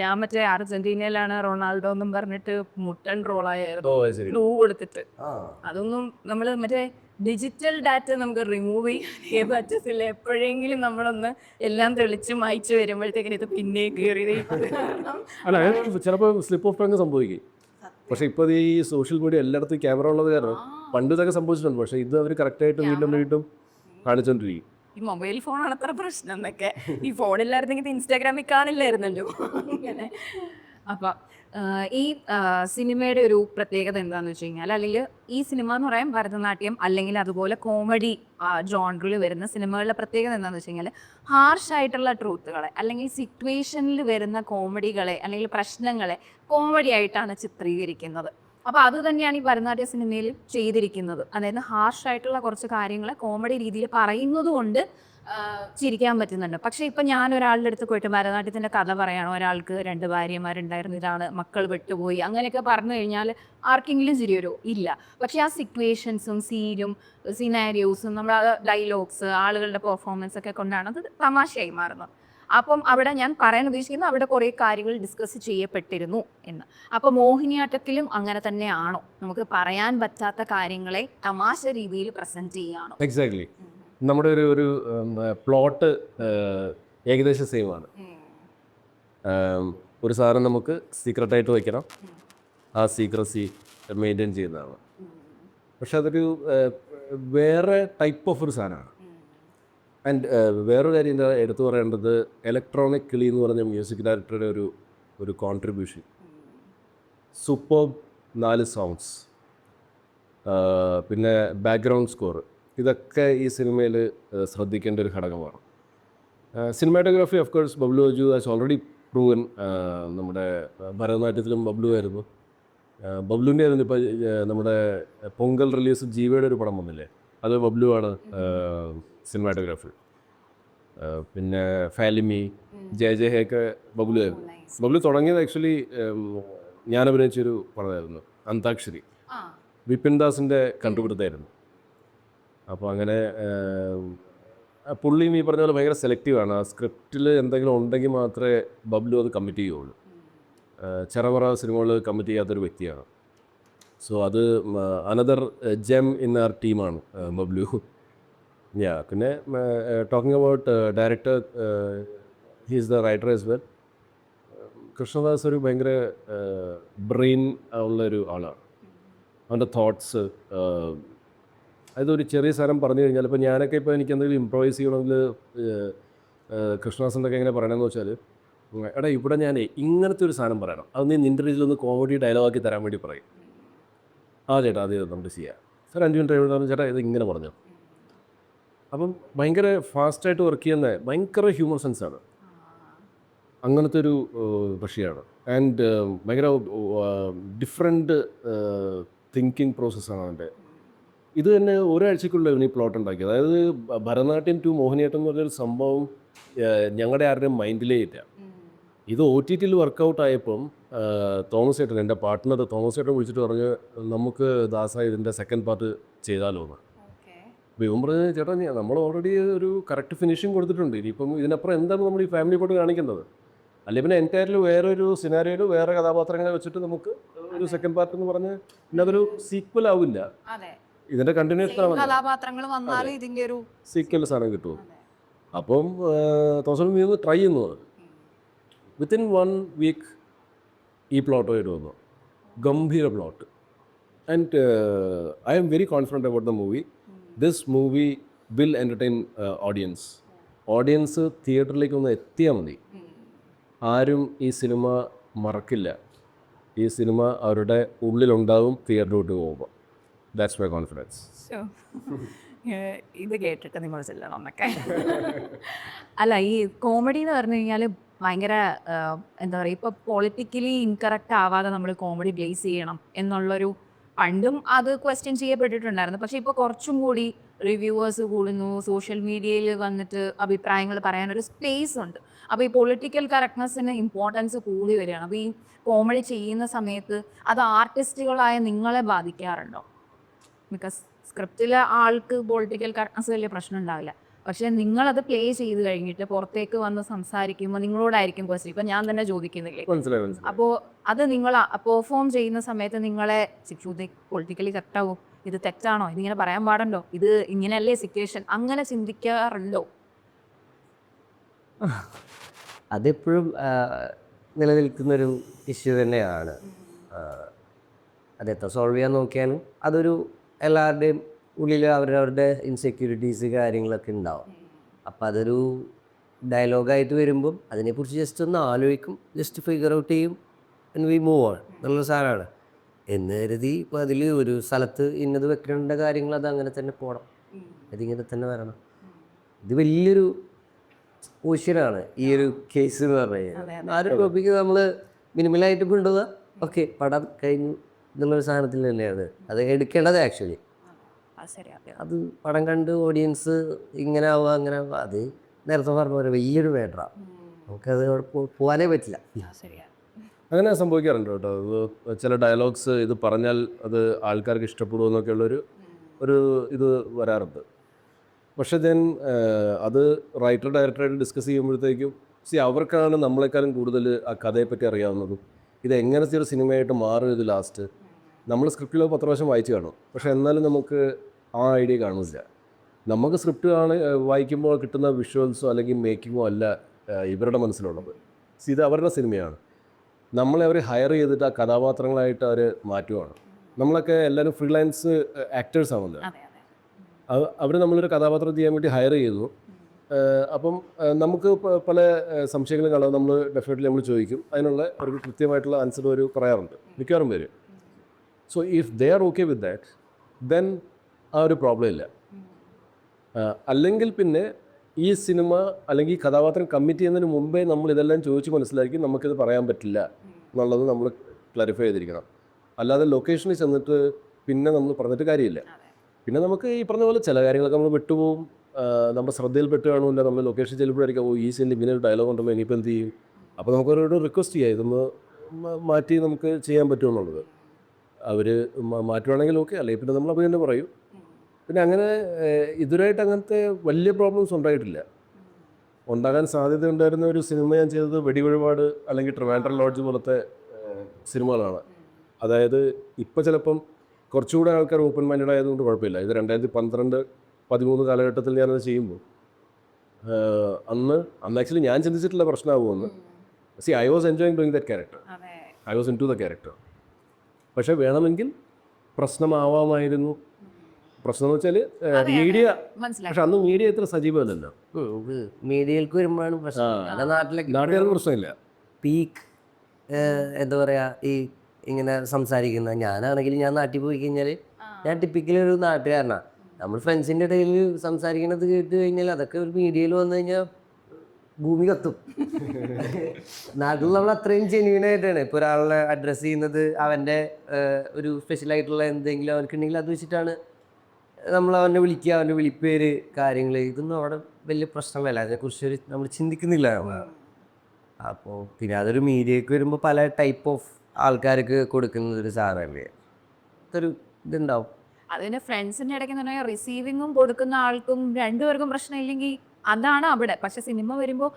ഞാൻ മറ്റേ അർജന്റീനയിലാണ് റൊണാൾഡോ എന്നും പറഞ്ഞിട്ട് മുട്ടൻ റോളായിരുന്നു ഗ്ലൂ കൊടുത്തിട്ട്. അതൊന്നും നമ്മൾ മറ്റേ ഡിജിറ്റൽ ഡാറ്റ നമുക്ക് റിമൂവ് ചെയ്യാൻ പറ്റത്തില്ല. എപ്പോഴെങ്കിലും നമ്മളൊന്ന് എല്ലാം തെളിച്ച് മായ്ച്ചു വരുമ്പോഴത്തേക്കിന് ഇത് പിന്നെയും കയറി. അല്ല, ചിലപ്പോൾ സ്ലിപ്പ് ഓഫ് ടങ് സംഭവിക്കും. പക്ഷെ ഇപ്പോൾ ഈ സോഷ്യൽ മീഡിയ എല്ലായിടത്തും ക്യാമറ ഉള്ളത് കാരണം പണ്ട് ഇതൊക്കെ സംഭവിച്ചിട്ടുണ്ട്. പക്ഷെ ഇത് അവർ കറക്റ്റായിട്ട് വീണ്ടും കാണിച്ചോണ്ടിരിക്കും. ഈ മൊബൈൽ ഫോണാണ് അത്ര പ്രശ്നം എന്നൊക്കെ. ഈ ഫോണില്ലായിരുന്നെങ്കിൽ ഇൻസ്റ്റാഗ്രാമിൽ കാണില്ലായിരുന്നല്ലോ അങ്ങനെ. അപ്പം ഈ സിനിമയുടെ ഒരു പ്രത്യേകത എന്താണെന്ന് വെച്ച് കഴിഞ്ഞാൽ, അല്ലെങ്കിൽ ഈ സിനിമ എന്ന് പറയാൻ ഭരതനാട്യം അല്ലെങ്കിൽ അതുപോലെ കോമഡി ജോണറിൽ വരുന്ന സിനിമകളുടെ പ്രത്യേകത എന്താണെന്ന് വെച്ച് കഴിഞ്ഞാൽ, ഹാർഷായിട്ടുള്ള ട്രൂത്തുകളെ അല്ലെങ്കിൽ സിറ്റുവേഷനിൽ വരുന്ന കോമഡികളെ അല്ലെങ്കിൽ പ്രശ്നങ്ങളെ കോമഡി ആയിട്ടാണ് ചിത്രീകരിക്കുന്നത്. അപ്പോൾ അത് തന്നെയാണ് ഈ ഭരതനാട്യ സിനിമയിൽ ചെയ്തിരിക്കുന്നത്. അതായത് ഹാർഷായിട്ടുള്ള കുറച്ച് കാര്യങ്ങളെ കോമഡി രീതിയിൽ പറയുന്നത് കൊണ്ട് ചിരിക്കാൻ പറ്റുന്നുണ്ട്. പക്ഷെ ഇപ്പം ഞാൻ ഒരാളുടെ അടുത്ത് പോയിട്ട് ഭരതനാട്യത്തിൻ്റെ കഥ പറയണം, ഒരാൾക്ക് 2 ഭാര്യമാരുണ്ടായിരുന്നു, ഇതാണ് മക്കൾ വിട്ടുപോയി, അങ്ങനെയൊക്കെ പറഞ്ഞു കഴിഞ്ഞാൽ ആർക്കെങ്കിലും ചിരി വരുമോ? ഇല്ല. പക്ഷെ ആ സിറ്റുവേഷൻസും സീനും സിനാരിയോസും നമ്മുടെ ഡയലോഗ്സ് ആളുകളുടെ പെർഫോമൻസ് ഒക്കെ കൊണ്ടാണ് അത് തമാശയായി മാറുന്നത്. അപ്പം അവിടെ ഞാൻ പറയാൻ ഉദ്ദേശിക്കുന്നത്, അവിടെ കുറേ കാര്യങ്ങൾ ഡിസ്കസ് ചെയ്യപ്പെട്ടിരുന്നു എന്ന്. അപ്പോൾ മോഹിനിയാട്ടത്തിലും അങ്ങനെ തന്നെയാണോ? നമുക്ക് പറയാൻ പറ്റാത്ത കാര്യങ്ങളെ തമാശ രീതിയിൽ പ്രസന്റ് ചെയ്യുകയാണോ? എക്സാക്ട്ലി. നമ്മുടെ ഒരു പ്ലോട്ട് ഏകദേശം സെയിം ആണ്. ഒരു സാധനം നമുക്ക് സീക്രട്ടായിട്ട് വയ്ക്കണം, ആ സീക്രസി മെയിൻറ്റെയിൻ ചെയ്യുന്നതാണ്. പക്ഷെ അതൊരു വേറെ ടൈപ്പ് ഓഫ് ഒരു സാധനമാണ്. ആൻഡ് വേറൊരു കാര്യം എന്താ എടുത്തു പറയേണ്ടത്, ഇലക്ട്രോണിക് കിളി എന്ന് പറഞ്ഞ മ്യൂസിക് ഡയറക്ടറുടെ ഒരു കോൺട്രിബ്യൂഷൻ. സൂപ്പർ 4 സോങ്സ്, പിന്നെ ബാക്ക്ഗ്രൗണ്ട് സ്കോർ, ഇതൊക്കെ ഈ സിനിമയിൽ ശ്രദ്ധിക്കേണ്ട ഒരു ഘടകമാണ്. Cinematography of course Bablu Aju has already proven. നമ്മുടെ ഭരതനാട്യത്തിലും ബബ്ലു ആയിരുന്നു. ബബ്ലുവിൻ്റെ ആയിരുന്നു. ഇപ്പോൾ നമ്മുടെ പൊങ്കൽ റിലീസ് ജീവയുടെ ഒരു പടം വന്നില്ലേ, അത് ബബ്ലു ആണ് സിനിമാറ്റോഗ്രാഫി. പിന്നെ ഫാലിമി, ജയ ഹേയൊക്കെ ബബ്ലു ആയിരുന്നു. ബബ്ലു തുടങ്ങിയത് ആക്ച്വലി ഞാൻ അഭിനയിച്ചൊരു പടമായിരുന്നു അന്താക്ഷരി, വിപിൻ ദാസിൻ്റെ കണ്ടുപിടുത്തായിരുന്നു. അപ്പോൾ അങ്ങനെ പുള്ളിയും ഈ പറഞ്ഞ പോലെ ഭയങ്കര സെലക്റ്റീവാണ്. ആ സ്ക്രിപ്റ്റിൽ എന്തെങ്കിലും ഉണ്ടെങ്കിൽ മാത്രമേ ബബ്ലു അത് കമ്മിറ്റ് ചെയ്യുള്ളൂ. ചെറവറ സിനിമകൾ കമ്മിറ്റ് ചെയ്യാത്തൊരു വ്യക്തിയാണ്. സോ അത് അനദർ ജെം ഇൻ ആർ ടീമാണ് ബബ്ലു. പിന്നെ talking about director, he's the writer as well. Krishnadas ഒരു ഭയങ്കര ബ്രെയിൻ ഉള്ളൊരു ആളാണ്. അവൻ്റെ തോട്ട്സ്, അതൊരു ചെറിയ സാധനം പറഞ്ഞു കഴിഞ്ഞാൽ, ഇപ്പോൾ ഞാനൊക്കെ ഇപ്പോൾ എനിക്ക് എന്തെങ്കിലും ഇംപ്രവൈസ് ചെയ്യണമെങ്കിൽ കൃഷ്ണദാസിൻ്റെ ഒക്കെ എങ്ങനെ പറയണമെന്ന് വെച്ചാൽ, എടാ ഇവിടെ ഞാൻ ഇങ്ങനത്തെ ഒരു സാധനം പറയണം, അത് നീ നിൻ്റെ രീതിയിലൊന്ന് കോമഡി ഡയലോഗാക്കി തരാൻ വേണ്ടി പറയും. ആ ചേട്ടാ അത് നമുക്ക് ചെയ്യാം സാർ, 5 മിനിറ്റ് എഴുതാൻ ചേട്ടാ ഇത് ഇങ്ങനെ പറഞ്ഞു. അപ്പം ഭയങ്കര ഫാസ്റ്റായിട്ട് വർക്ക് ചെയ്യുന്ന ഭയങ്കര ഹ്യൂമർ സെൻസാണ്. അങ്ങനത്തെ ഒരു പക്ഷിയാണ്. ആൻഡ് ഭയങ്കര ഡിഫറെൻറ്റ് തിങ്കിങ് പ്രോസസ്സാണ് അവൻ്റെ. ഇത് തന്നെ ഒരാഴ്ചക്കുള്ള ഇവന് ഈ പ്ലോട്ട് ഉണ്ടാക്കി. അതായത് ഭരതനാട്യം ടു മോഹിനിയാട്ടം എന്ന് പറഞ്ഞൊരു സംഭവം ഞങ്ങളുടെ ആരുടെയും മൈൻഡിലേ ഇല്ല. ഇത് OTTയിൽ വർക്കൗട്ട് ആയപ്പം തോമസ് ചേട്ടൻ, എൻ്റെ പാർട്ട്ണർ തോമസ് ചേട്ടൻ വിളിച്ചിട്ട് പറഞ്ഞ് നമുക്ക് ദാസ ഇതിൻ്റെ സെക്കൻഡ് പാർട്ട് ചെയ്താലോ എന്ന്. അപ്പോൾ ഇവൻ പറഞ്ഞ് ചേട്ടാ നമ്മൾ ഓൾറെഡി ഒരു കറക്റ്റ് ഫിനിഷിങ് കൊടുത്തിട്ടുണ്ട്, ഇനിയിപ്പം ഇതിനപ്പുറം എന്താണ് നമ്മൾ ഈ ഫാമിലി പാട്ട് കാണിക്കേണ്ടത്? അല്ലെങ്കിൽ പിന്നെ എൻറ്റയർലി വേറൊരു സിനാരിയോയിൽ വേറെ കഥാപാത്രങ്ങളെ വെച്ചിട്ട് നമുക്ക് ഒരു സെക്കൻഡ് പാർട്ട് എന്ന് പറഞ്ഞ് പിന്നെ അതൊരു സീക്വൽ ആവില്ല, ഇതിൻ്റെ കണ്ടിന്യൂഷൻ ആണ്, സീക്വൽ സാധനം കിട്ടുമോ? അപ്പം തോമസ് നീ ഒന്ന് ട്രൈ ചെയ്യുന്നത്. വിത്തിൻ 1 വീക്ക് ഈ പ്ലോട്ടുമായിട്ട് വന്നു. ഗംഭീര plot. And I am very confident about the movie. This movie will entertain audience തിയേറ്ററിലേക്ക് ഒന്ന് എത്തിയാൽ മതി. ആരും ഈ സിനിമ മറക്കില്ല. ഈ സിനിമ അവരുടെ ഉള്ളിലുണ്ടാവും തിയേറ്ററിലോട്ട് പോകുമ്പോൾ. That's my confidence. ഇത് കേട്ടിട്ട് നിങ്ങൾ ചെല്ലണം എന്നൊക്കെ. അല്ല, ഈ കോമഡി എന്ന് പറഞ്ഞു കഴിഞ്ഞാൽ ഭയങ്കര എന്താ പറയുക, ഇപ്പോൾ പൊളിറ്റിക്കലി ഇൻകറക്റ്റ് ആവാതെ നമ്മൾ കോമഡി ബേസ് ചെയ്യണം എന്നുള്ളൊരു പണ്ടും അത് ക്വസ്റ്റ്യൻ ചെയ്യപ്പെട്ടിട്ടുണ്ടായിരുന്നു. പക്ഷേ ഇപ്പോൾ കുറച്ചും കൂടി റിവ്യൂവേഴ്സ് കൂടുന്നു, സോഷ്യൽ മീഡിയയിൽ വന്നിട്ട് അഭിപ്രായങ്ങൾ പറയാനൊരു സ്പേസ് ഉണ്ട്. അപ്പോൾ ഈ പൊളിറ്റിക്കൽ കറക്റ്റ്നെസ്സിന് ഇമ്പോർട്ടൻസ് കൂടി വരികയാണ്. അപ്പോൾ ഈ കോമഡി ചെയ്യുന്ന സമയത്ത് അത് ആർട്ടിസ്റ്റുകളായ നിങ്ങളെ ബാധിക്കാറുണ്ടോ? ബിക്കോസ് സ്ക്രിപ്റ്റിലെ ആൾക്ക് പൊളിറ്റിക്കൽ കറക്റ്റ്നെസ് വലിയ പ്രശ്നം ഉണ്ടാവില്ല. പക്ഷേ നിങ്ങളത് പ്ലേ ചെയ്ത് കഴിഞ്ഞിട്ട് പുറത്തേക്ക് വന്ന് സംസാരിക്കുമ്പോൾ നിങ്ങളോടായിരിക്കും ക്വസ്റ്റ്യൻ. ഇപ്പം ഞാൻ തന്നെ ചോദിക്കുന്നില്ലേ, അപ്പോൾ അത് നിങ്ങൾ പെർഫോം ചെയ്യുന്ന സമയത്ത് നിങ്ങളെ പൊളിറ്റിക്കലി കറക്റ്റാവോ, ഇത് തെറ്റാണോ, ഇതിങ്ങനെ പറയാൻ പാടുണ്ടോ, ഇത് ഇങ്ങനെയല്ലേ സിറ്റുവേഷൻ, അങ്ങനെ ചിന്തിക്കാറുണ്ടോ? അതെപ്പോഴും നിലനിൽക്കുന്നൊരു ഇഷ്യൂ തന്നെയാണ്. അതെത്ര സോൾവ് ചെയ്യാൻ നോക്കിയാലും അതൊരു എല്ലാവരുടെയും ഉള്ളിൽ അവരവരുടെ ഇൻസെക്യൂരിറ്റീസ് കാര്യങ്ങളൊക്കെ ഉണ്ടാവും. അപ്പം അതൊരു ഡയലോഗായിട്ട് വരുമ്പം അതിനെക്കുറിച്ച് ജസ്റ്റ് ഒന്ന് ആലോചിക്കും, ജസ്റ്റ് ഫിഗർ ഔട്ട് ചെയ്യും, വി മൂവ് ഓൺ എന്നുള്ള സാധനമാണ്. എന്ന് കരുതി ഇപ്പോൾ അതിൽ ഒരു സ്ഥലത്ത് ഇന്നത് വെക്കേണ്ട കാര്യങ്ങൾ അത് അങ്ങനെ തന്നെ പോകണം, അതിങ്ങനെ തന്നെ വരണം. ഇത് വലിയൊരു പോഷനാണ് ഈ ഒരു കേസ് എന്ന് പറഞ്ഞു കഴിഞ്ഞാൽ. ആ ഒരു ടോപ്പിക്ക് നമ്മൾ മിനിമലായിട്ട് കൊണ്ടുപോകുക, ഓക്കെ പടം കഴിഞ്ഞു എന്നുള്ളൊരു സാധനത്തിൽ തന്നെയാണ് അത് എടുക്കേണ്ടത്. ആക്ച്വലി അത് പടം കണ്ട് ഓഡിയൻസ് ഇങ്ങനെ ആവുക അങ്ങനെ ആവുക, അത് നേരത്തെ പറഞ്ഞ പോലെ വലിയൊരു മേട്ടറാണ്. നമുക്കത് പോകാനേ പറ്റില്ല. അങ്ങനെ സംഭവിക്കാറുണ്ട് കേട്ടോ. ഇത് ചില ഡയലോഗ്സ് ഇത് പറഞ്ഞാൽ അത് ആൾക്കാർക്ക് ഇഷ്ടപ്പെടുമെന്നൊക്കെയുള്ളൊരു ഇത് വരാറുണ്ട്. പക്ഷേ ദെൻ അത് റൈറ്റർ ഡയറക്ടറായിട്ട് ഡിസ്കസ് ചെയ്യുമ്പോഴത്തേക്കും അവർക്കാണ് നമ്മളെക്കാളും കൂടുതൽ ആ കഥയെപ്പറ്റി അറിയാവുന്നതും ഇത് എങ്ങനത്തെ ഒരു സിനിമയായിട്ട് മാറും ഇത് ലാസ്റ്റ്. നമ്മൾ സ്ക്രിപ്റ്റിൽ 10 പ്രാവശ്യം വായിച്ച് കാണും, പക്ഷേ എന്നാലും നമുക്ക് ആ ഐഡിയ കാണില്ല. നമുക്ക് സ്ക്രിപ്റ്റ് വായിക്കുമ്പോൾ കിട്ടുന്ന വിഷ്വൽസോ അല്ലെങ്കിൽ മേക്കിങ്ങോ അല്ല ഇവരുടെ മനസ്സിലുള്ളത്. ഇത് അവരുടെ സിനിമയാണ്. നമ്മളെ അവർ ഹയർ ചെയ്തിട്ട് ആ കഥാപാത്രങ്ങളായിട്ട് അവർ മാറ്റുകയാണ്. നമ്മളൊക്കെ എല്ലാവരും ഫ്രീലാൻസ് ആക്ടേഴ്സ് ആണല്ലോ. അവർ നമ്മളൊരു കഥാപാത്രം ചെയ്യാൻ വേണ്ടി ഹയർ ചെയ്തു. അപ്പം നമുക്ക് പല സംശയങ്ങളും കാണാം. നമ്മൾ ഡെഫിനറ്റ്ലി നമ്മൾ ചോദിക്കും, അതിനുള്ള ഒരു കൃത്യമായിട്ടുള്ള ആൻസർ ഒരു പറയാറുണ്ട് മിക്കവാറും പേര്. So if they are okay with that then ആ ഒരു പ്രോബ്ലം ഇല്ല. അല്ലെങ്കിൽ പിന്നെ ഈ സിനിമ അല്ലെങ്കിൽ ഈ കഥാപാത്രം കമ്മിറ്റ് ചെയ്യുന്നതിന് മുമ്പേ നമ്മൾ ഇതെല്ലാം ചോദിച്ച് മനസ്സിലാക്കി നമുക്കിത് പറയാൻ പറ്റില്ല എന്നുള്ളത് നമ്മൾ ക്ലാരിഫൈ ചെയ്തിരിക്കണം. അല്ലാതെ ലൊക്കേഷനിൽ ചെന്നിട്ട് പിന്നെ നമ്മൾ പറഞ്ഞിട്ട് കാര്യമില്ല. പിന്നെ നമുക്ക് ഈ പറഞ്ഞ പോലെ ചില കാര്യങ്ങളൊക്കെ നമ്മൾ വിട്ടുപോകും, നമ്മുടെ ശ്രദ്ധയിൽപ്പെട്ട് കാണുമില്ല. നമ്മൾ ലൊക്കേഷൻ ചെല്ലുമ്പോഴായിരിക്കും ഈ സീനിൽ ഇങ്ങനെ ഒരു ഡയലോഗ് ഉണ്ടല്ലോ, ഇനിയിപ്പോൾ എന്ത് ചെയ്യും. അപ്പോൾ നമുക്കൊരു റിക്വസ്റ്റ് ചെയ്യാം, ഇതൊന്ന് മാറ്റി നമുക്ക് ചെയ്യാൻ പറ്റുമെന്നുള്ളത്. അവർ മാറ്റുവാണെങ്കിൽ ഓക്കെ, അല്ലെങ്കിൽ പിന്നെ നമ്മൾ അപ്പോൾ തന്നെ പറയും. പിന്നെ അങ്ങനെ ഇതുവരായിട്ട് അങ്ങനത്തെ വലിയ പ്രോബ്ലംസ് ഉണ്ടായിട്ടില്ല. ഉണ്ടാകാൻ സാധ്യത ഉണ്ടായിരുന്ന ഒരു സിനിമ ഞാൻ ചെയ്തത് വെടിവഴിപാട് അല്ലെങ്കിൽ ട്രിവാൻഡ്രം ലോഡ്ജ് പോലത്തെ സിനിമകളാണ്. അതായത് ഇപ്പോൾ ചിലപ്പം കുറച്ചുകൂടെ ആൾക്കാർ ഓപ്പൺ മൈൻഡഡ് ആയതുകൊണ്ട് കുഴപ്പമില്ല. ഇത് 2012-13 കാലഘട്ടത്തിൽ ഞാനത് ചെയ്യുമ്പോൾ അന്ന് ആക്ച്വലി ഞാൻ ചിന്തിച്ചിട്ടുള്ള പ്രശ്നമാകുമെന്ന്. I was enjoying doing that character, I was into the character. പക്ഷേ വേണമെങ്കിൽ പ്രശ്നമാവാമായിരുന്നു. പ്രശ്നം എന്ന് വെച്ചാൽ മീഡിയ, പക്ഷെ അന്ന് മീഡിയ ഇത്ര സജീവമല്ലല്ലോ. മീഡിയയിലേക്ക് വരുമ്പോഴാണ് പ്രശ്നം. നാട്ടുകാർക്ക് പ്രശ്നമില്ല. പീക്ക് എന്താ പറയുക, ഈ ഇങ്ങനെ സംസാരിക്കുന്ന ഞാനാണെങ്കിൽ ഞാൻ നാട്ടിൽ പോയി കഴിഞ്ഞാൽ ഞാൻ ടിപ്പിക്കലി ഒരു നാട്ടുകാരനാണ്. നമ്മൾ ഫ്രണ്ട്സിൻ്റെ ഇടയിൽ സംസാരിക്കുന്നത് കേട്ട് കഴിഞ്ഞാൽ അതൊക്കെ ഒരു മീഡിയയിൽ വന്നു കഴിഞ്ഞാൽ ഭൂമി കത്തും. നാട്ടിൽ നമ്മൾ അത്രയും ജെന്യൂനായിട്ടാണ് ഇപ്പോൾ ഒരാളെ അഡ്രസ്സ് ചെയ്യുന്നത്. അവൻ്റെ ഒരു സ്പെഷ്യലായിട്ടുള്ള എന്തെങ്കിലും അവനക്കുണ്ടെങ്കിൽ അത് വെച്ചിട്ടാണ് നമ്മൾ അവനെ വിളിക്കുക, അവൻ്റെ വിളിപ്പേര് കാര്യങ്ങൾ. ഇതൊന്നും അവിടെ വലിയ പ്രശ്നമല്ല, അതിനെക്കുറിച്ച് നമ്മൾ ചിന്തിക്കുന്നില്ല. അപ്പോൾ പിന്നെ അതൊരു മീഡിയയ്ക്ക് വരുമ്പോൾ പല ടൈപ്പ് ഓഫ് ആൾക്കാർക്ക് കൊടുക്കുന്നതൊരു സാധനമല്ലേ, അതൊരു ഇതുണ്ടാവും. അതിന് ഫ്രണ്ട്സിൻ്റെ ഇടയ്ക്ക് എന്ന് പറഞ്ഞാൽ റിസീവിങ്ങും കൊടുക്കുന്ന ആൾക്കും രണ്ടുപേർക്കും പ്രശ്നമില്ലെങ്കിൽ അതാണ് അവിടെ. പക്ഷെ സിനിമ വരുമ്പോൾ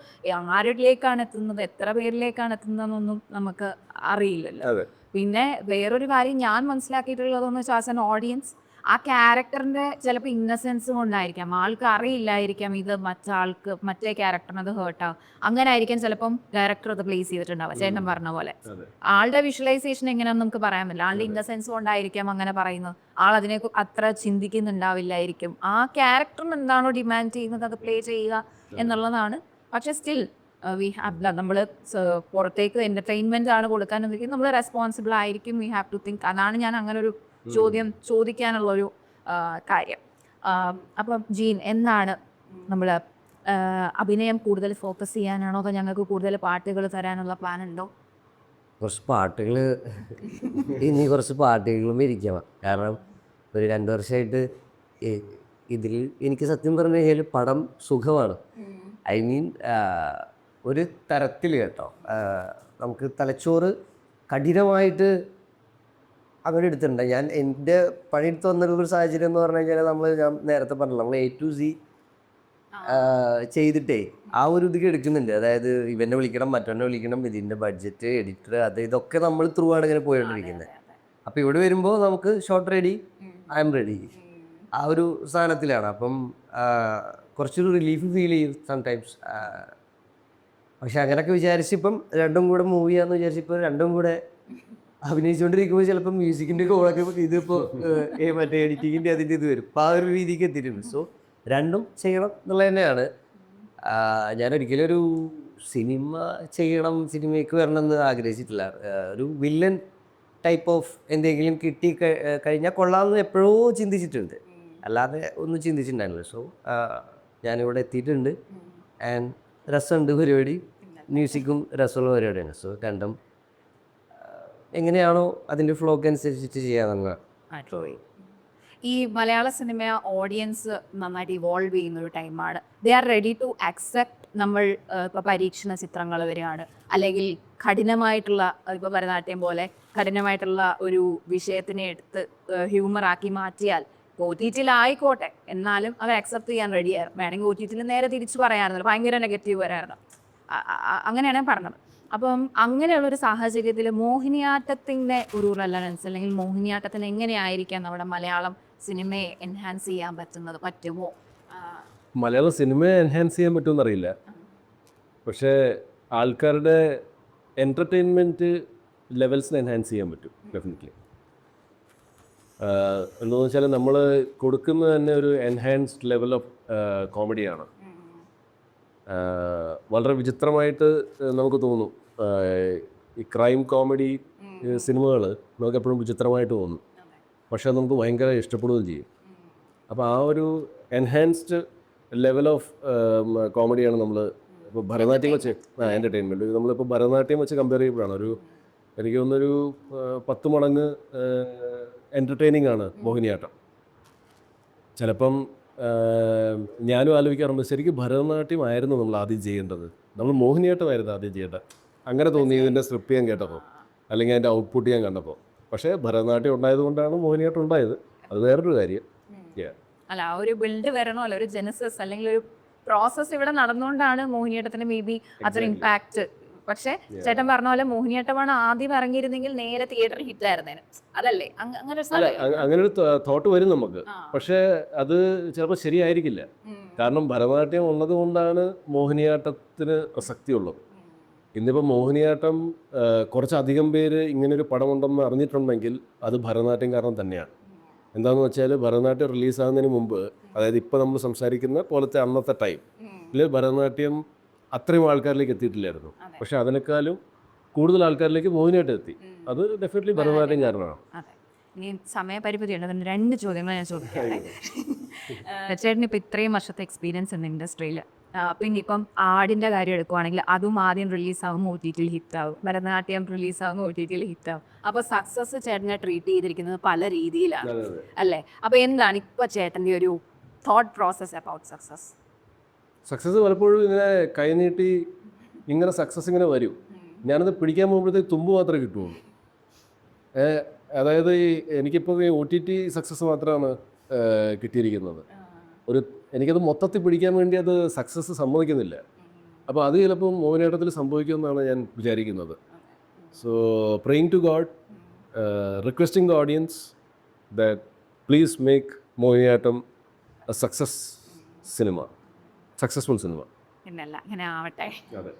ആരിലേക്കാണ് എത്തുന്നത്, എത്ര പേരിലേക്കാണ് എത്തുന്നതെന്നൊന്നും നമുക്ക് അറിയില്ലല്ലോ. പിന്നെ വേറൊരു കാര്യം ഞാൻ മനസ്സിലാക്കിയിട്ടുള്ളതെന്ന് വെച്ചാൽ ആസ് ആൻ ഓഡിയൻസ് ആ ക്യാരക്ടറിന്റെ ചിലപ്പോൾ ഇന്നസെൻസ് കൊണ്ടായിരിക്കാം, ആൾക്ക് അറിയില്ലായിരിക്കാം ഇത് മറ്റേ ക്യാരക്ടറിന് അത് ഹേർട്ടാവും, അങ്ങനെ ആയിരിക്കാം ചിലപ്പം ഡയറക്ടർ അത് പ്ലേസ് ചെയ്തിട്ടുണ്ടാവുക. ചേട്ടൻ പറഞ്ഞ പോലെ ആളുടെ വിഷ്വലൈസേഷൻ എങ്ങനെയാണെന്ന് നമുക്ക് പറയാൻ പറ്റില്ല. ആളുടെ ഇന്നസെൻസ് കൊണ്ടായിരിക്കാം അങ്ങനെ പറയുന്നത്. ആൾ അതിനെ അത്ര ചിന്തിക്കുന്നുണ്ടാവില്ലായിരിക്കും. ആ ക്യാരക്ടറിന് എന്താണോ ഡിമാൻഡ് ചെയ്യുന്നത് അത് പ്ലേ ചെയ്യുക എന്നുള്ളതാണ്. പക്ഷെ സ്റ്റിൽ വി ഹാവ് നമ്മൾ പുറത്തേക്ക് എന്റർടൈൻമെന്റ് ആണ് കൊടുക്കാനെന്നിരിക്കും, നമ്മൾ റെസ്പോൺസിബിൾ ആയിരിക്കും. We have to think. അതാണ് ഞാൻ അങ്ങനെ ഒരു ചോദ്യം ചോദിക്കാനുള്ളൊരു കാര്യം. അപ്പം ജീൻ, എന്നാണ് നമ്മൾ അഭിനയം കൂടുതൽ ഫോക്കസ് ചെയ്യാനാണോ അതോ ഞങ്ങൾക്ക് കൂടുതൽ പാട്ടുകൾ തരാനുള്ള പ്ലാൻ ഉണ്ടോ? കുറച്ച് പാട്ടുകൾ ഇനി കുറച്ച് പാട്ടുകളും ഇരിക്കാം. കാരണം ഒരു 2 വർഷമായിട്ട് ഇതിൽ എനിക്ക് സത്യം പറഞ്ഞു കഴിഞ്ഞാൽ പടം സുഖമാണ്. ഐ മീൻ ഒരു തരത്തിൽ കേട്ടോ, നമുക്ക് തലച്ചോറ് കഠിനമായിട്ട് അങ്ങനെ എടുത്തിട്ടുണ്ട്. ഞാൻ എൻ്റെ പണിയെടുത്ത് വന്നിട്ടുള്ളൊരു സാഹചര്യം എന്ന് പറഞ്ഞു കഴിഞ്ഞാൽ ഞാൻ നേരത്തെ പറഞ്ഞില്ല, നമ്മൾ A to Z ചെയ്തിട്ടേ ആ ഒരു ഇതിക്ക് എടുക്കുന്നുണ്ട്. അതായത് ഇവനെ വിളിക്കണം, മറ്റവനെ വിളിക്കണം, ഇതിൻ്റെ ബഡ്ജറ്റ്, എഡിറ്റർ, ഇതൊക്കെ നമ്മൾ ത്രൂ ആണ് ഇങ്ങനെ പോയിക്കൊണ്ടിരിക്കുന്നത്. അപ്പോൾ ഇവിടെ വരുമ്പോൾ നമുക്ക് shot ready, I am ready, ആ ഒരു സാധനത്തിലാണ്. അപ്പം കുറച്ചൊരു റിലീഫ് ഫീൽ ചെയ്യും സംടൈംസ്. പക്ഷെ അങ്ങനെയൊക്കെ വിചാരിച്ചിപ്പം രണ്ടും കൂടെ മൂവിയാന്ന് വിചാരിച്ചിപ്പോൾ രണ്ടും കൂടെ അഭിനയിച്ചുകൊണ്ടിരിക്കുമ്പോൾ ചിലപ്പോൾ മ്യൂസിക്കിൻ്റെ കോളൊക്കെ ഇതിപ്പോൾ മറ്റേ എഡിറ്റിങ്ങിൻ്റെ അതിൻ്റെ ഇത് വരും. അപ്പോൾ ആ ഒരു രീതിക്ക് എത്തിയിട്ടുണ്ട്. സോ രണ്ടും ചെയ്യണം എന്നുള്ളത് തന്നെയാണ്. ഞാനൊരിക്കലും ഒരു സിനിമ ചെയ്യണം, സിനിമയ്ക്ക് വരണം എന്ന് ആഗ്രഹിച്ചിട്ടില്ല. ഒരു വില്ലൻ ടൈപ്പ് ഓഫ് എന്തെങ്കിലും കിട്ടി കഴിഞ്ഞാൽ കൊള്ളാമെന്ന് എപ്പോഴോ ചിന്തിച്ചിട്ടുണ്ട്, അല്ലാതെ ഒന്നും ചിന്തിച്ചിട്ടുണ്ടായിരുന്നില്ല. സോ ഞാനിവിടെ എത്തിയിട്ടുണ്ട്. ആൻഡ് രസമുണ്ട് പരിപാടി, മ്യൂസിക്കും രസമുള്ള പരിപാടിയാണ്. സോ രണ്ടും എങ്ങനെയാണോ അതിൻ്റെ ഫ്ലോക്ക് അനുസരിച്ചിട്ട് ചെയ്യാമെന്നുള്ള. ഈ മലയാള സിനിമ ഓഡിയൻസ് നന്നായിട്ട് ഇവോൾവ് ചെയ്യുന്ന ഒരു ടൈമാണ്. They are ready to accept നമ്മൾ ഇപ്പോൾ പരീക്ഷണ ചിത്രങ്ങൾ വരികയാണ്, അല്ലെങ്കിൽ കഠിനമായിട്ടുള്ള ഇപ്പോൾ ഭരതനാട്യം പോലെ കഠിനമായിട്ടുള്ള ഒരു വിഷയത്തിനെ എടുത്ത് ഹ്യൂമറാക്കി മാറ്റിയാൽ OTT-ലായിക്കോട്ടെ എന്നാലും അവർ അക്സെപ്റ്റ് ചെയ്യാൻ റെഡിയായിരുന്നു. വേണമെങ്കിൽ OTT-ൽ നേരെ തിരിച്ചു പറയാമായിരുന്നു, ഭയങ്കര നെഗറ്റീവ് വരായിരുന്നു. അങ്ങനെയാണ് പറഞ്ഞത്. അപ്പം അങ്ങനെയുള്ളൊരു സാഹചര്യത്തിൽ മോഹിനിയാട്ടത്തിൻ്റെ ഒരു റെലവൻസ് അല്ലെങ്കിൽ മോഹിനിയാട്ടത്തിന് എങ്ങനെയായിരിക്കാം നമ്മുടെ മലയാളം സിനിമയെ എൻഹാൻസ് ചെയ്യാൻ പറ്റുമോ? മലയാള സിനിമയെ എൻഹാൻസ് ചെയ്യാൻ പറ്റുമെന്ന് അറിയില്ല, പക്ഷേ ആൾക്കാരുടെ എൻ്റർടൈൻമെൻറ്റ് ലെവൽസിനെ എൻഹാൻസ് ചെയ്യാൻ പറ്റും ഡെഫിനറ്റ്ലി. എന്താണെന്ന് വെച്ചാൽ നമ്മൾ കൊടുക്കുന്നത് തന്നെ ഒരു എൻഹാൻസ്ഡ് ലെവൽ ഓഫ് കോമഡിയാണ്. വളരെ വിചിത്രമായിട്ട് നമുക്ക് തോന്നും. ഈ ക്രൈം കോമഡി സിനിമകൾ നമുക്ക് എപ്പോഴും വിചിത്രമായിട്ട് തോന്നും, പക്ഷേ അത് നമുക്ക് ഭയങ്കര ഇഷ്ടപ്പെടുകയും ചെയ്യും. അപ്പോൾ ആ ഒരു എൻഹാൻസ്ഡ് ലെവൽ ഓഫ് കോമഡിയാണ് നമ്മൾ ഇപ്പോൾ ഭരതനാട്യം വെച്ച് എൻ്റർടൈൻമെൻറ്റ് നമ്മളിപ്പോൾ ഭരതനാട്യം വെച്ച് കമ്പയർ ചെയ്യുമ്പോഴാണ് എനിക്ക് തോന്നുന്നൊരു 10 മടങ്ങ് എൻ്റർടൈനിങ് ആണ് മോഹിനിയാട്ടം. ചിലപ്പം ഞാനും ആലോചിക്കാറുണ്ട്, ശരിക്കും ഭരതനാട്യമായിരുന്നു നമ്മൾ ആദ്യം ചെയ്യേണ്ടത്, നമ്മൾ മോഹിനിയാട്ടമായിരുന്നു ആദ്യം ചെയ്യേണ്ടത്. അങ്ങനെ തോന്നി ഇതിൻ്റെ സ്ക്രിപ്റ്റ് ഞാൻ കേട്ടപ്പോൾ, അല്ലെങ്കിൽ അതിൻ്റെ ഔട്ട്പുട്ട് ഞാൻ കണ്ടപ്പോൾ. പക്ഷേ ഭരതനാട്യം ഉണ്ടായതുകൊണ്ടാണ് മോഹിനിയാട്ടം ഉണ്ടായത്, അത് വേറൊരു കാര്യം. അല്ല, ഒരു ബിൽഡ് വരണമല്ലോ, ഒരു ജെനസിസ് അല്ലെങ്കിൽ ഒരു പ്രോസസ്സ് ഇവിടെ നടന്നുകൊണ്ടാണ് മോഹിനിയാട്ടത്തിന് മേ ബി അതൊരു ഇമ്പാക്റ്റ്. പക്ഷെ ചേട്ടൻ പറഞ്ഞ പോലെ മോഹിനിയാട്ടമാണ് ആദ്യം ഇറങ്ങിയിരുന്നെങ്കിൽ നേരെ തിയേറ്ററിൽ ഹിറ്റ് ആയിരുന്നേന്, അതല്ലേ? അങ്ങനെ ഒരു തോട്ട് വരും നമുക്ക്, പക്ഷേ അത് ചിലപ്പോൾ ശരിയായിരിക്കില്ല. കാരണം ഭരതനാട്യം ഉള്ളത് കൊണ്ടാണ് മോഹിനിയാട്ടത്തിന് പ്രസക്തിയുള്ളത്. ഇന്നിപ്പോൾ മോഹിനിയാട്ടം കുറച്ചധികം പേര് ഇങ്ങനൊരു പടമുണ്ടെന്ന് അറിഞ്ഞിട്ടുണ്ടെങ്കിൽ അത് ഭരതനാട്യം കാരണം തന്നെയാണ്. എന്താണെന്ന് വെച്ചാൽ ഭരതനാട്യം റിലീസാകുന്നതിന് മുമ്പ്, അതായത് ഇപ്പോൾ നമ്മൾ സംസാരിക്കുന്ന പോലത്തെ അന്നത്തെ ടൈമിൽ ഭരതനാട്യം അത്രയും ആൾക്കാരിലേക്ക് എത്തിയിട്ടില്ലായിരുന്നു. പക്ഷെ അതിനേക്കാളും കൂടുതൽ ആൾക്കാരിലേക്ക് മോഹിനിയാട്ടം എത്തി. അത് ഡെഫിനറ്റ്ലി ഭരതനാട്യം കാരണമാണ്. ഇനി സമയപരിമിതി ഉണ്ട്, 2 ചോദ്യങ്ങൾ ഞാൻ ചോദിക്കട്ടെ. ചേട്ടന് ഇപ്പോൾ ഇത്രയും വർഷത്തെ എക്സ്പീരിയൻസ് ഉണ്ട് ഇൻഡസ്ട്രിയിൽ. പിന്നെ ഇപ്പം ആടിൻ്റെ കാര്യം എടുക്കുവാണെങ്കിൽ അതും ആദ്യം റിലീസാകും OTT-ൽ ഹിറ്റാവും, ഭരതനാട്യം റിലീസാകും OTT-ൽ ഹിറ്റാവും. അപ്പോൾ സക്സസ് ചേട്ടനെ ട്രീറ്റ് ചെയ്തിരിക്കുന്നത് പല രീതിയിലാണ് അല്ലേ? അപ്പോൾ എന്താണ് ഇപ്പോൾ ചേട്ടൻ്റെ ഒരു thought process about success? Success പലപ്പോഴും ഇങ്ങനെ കൈനീട്ടി ഇങ്ങനെ സക്സസ് ഇങ്ങനെ വരും. ഞാനത് പിടിക്കാൻ പോകുമ്പോഴത്തേക്ക് തുമ്പ് മാത്രമേ കിട്ടുള്ളൂ. അതായത് എനിക്കിപ്പോൾ OTT സക്സസ് മാത്രമാണ് കിട്ടിയിരിക്കുന്നത്. എനിക്കത് മൊത്തത്തിൽ പിടിക്കാൻ വേണ്ടി അത് സക്സസ് സമ്മതിക്കുന്നില്ല. അപ്പോൾ അത് ചിലപ്പോൾ മോഹിനിയാട്ടത്തിൽ സംഭവിക്കുമെന്നാണ് ഞാൻ വിചാരിക്കുന്നത്. So praying to God, requesting the audience that please make Mohiniyattam a successful cinema. പിന്നല്ല, ഇങ്ങനെ ആവട്ടെ. അതെ.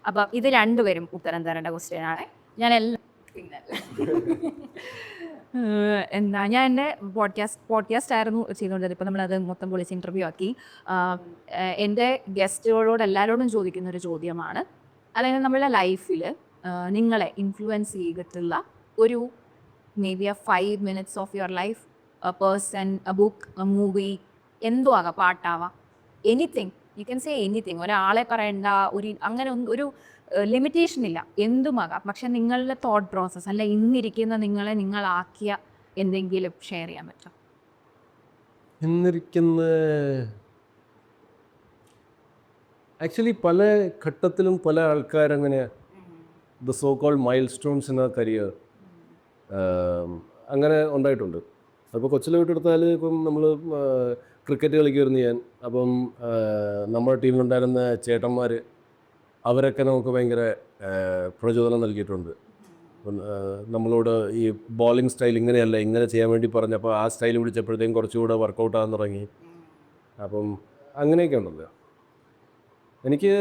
അപ്പം ഇത് രണ്ടുപേരും ഉത്തരം തരേണ്ട ക്വസ്റ്റ്യൻ ആണ്. ഞാൻ എല്ലാം പിന്നല്ല എന്താ, ഞാൻ എൻ്റെ പോഡ്കാസ്റ്റ് ആയിരുന്നു ചെയ്തുകൊണ്ടിരുന്നത്. ഇപ്പം നമ്മളത് മൊത്തം പൊളിച്ച് ഇൻ്റർവ്യൂ ആക്കി. എൻ്റെ ഗസ്റ്റുകളോട് എല്ലാവരോടും ചോദിക്കുന്നൊരു ചോദ്യമാണ്, അതായത് നമ്മളുടെ ലൈഫിൽ നിങ്ങളെ ഇൻഫ്ലുവൻസ് ചെയ്തിട്ടുള്ള ഒരു maybe 5 minutes of your life, a person, a book, a movie, എന്തോ ആകാം, പാട്ടാവാം, anything, you can say anything. ഒരാളെ പറയേണ്ട, അങ്ങനെ ഒരു ലിമിറ്റേഷൻ ഇല്ല, എന്തുമാകാം. പക്ഷെ നിങ്ങളുടെ തോട്ട് പ്രോസസ്സ് അല്ല ഇന്നിരിക്കുന്ന നിങ്ങളെ നിങ്ങളാക്കിയ എന്തെങ്കിലും ഷെയർ ചെയ്യാൻ പറ്റും? ഇന്നിരിക്കുന്ന ആക്ച്വലി പല ഘട്ടത്തിലും പല ആൾക്കാരങ്ങനെ the so called milestones in a career അങ്ങനെ ഉണ്ടായിട്ടുണ്ട്. അപ്പോൾ കൊച്ചിലോട്ടെടുത്താൽ ഇപ്പം നമ്മൾ ക്രിക്കറ്റ് കളിക്കുമായിരുന്നു ഞാൻ. അപ്പം നമ്മുടെ ടീമിലുണ്ടായിരുന്ന ചേട്ടന്മാർ അവരൊക്കെ നമുക്ക് ഭയങ്കര പ്രചോദനം നൽകിയിട്ടുണ്ട്. നമ്മളോട് ഈ ബോളിംഗ് സ്റ്റൈൽ ഇങ്ങനെയല്ല, ഇങ്ങനെ ചെയ്യാൻ വേണ്ടി പറഞ്ഞപ്പോൾ ആ സ്റ്റൈൽ പിടിച്ചപ്പോഴത്തേക്കും കുറച്ചുകൂടെ വർക്കൗട്ട് ആകാൻ തുടങ്ങി. അപ്പം അങ്ങനെയൊക്കെ ഉണ്ടല്ലോ. എനിക്ക്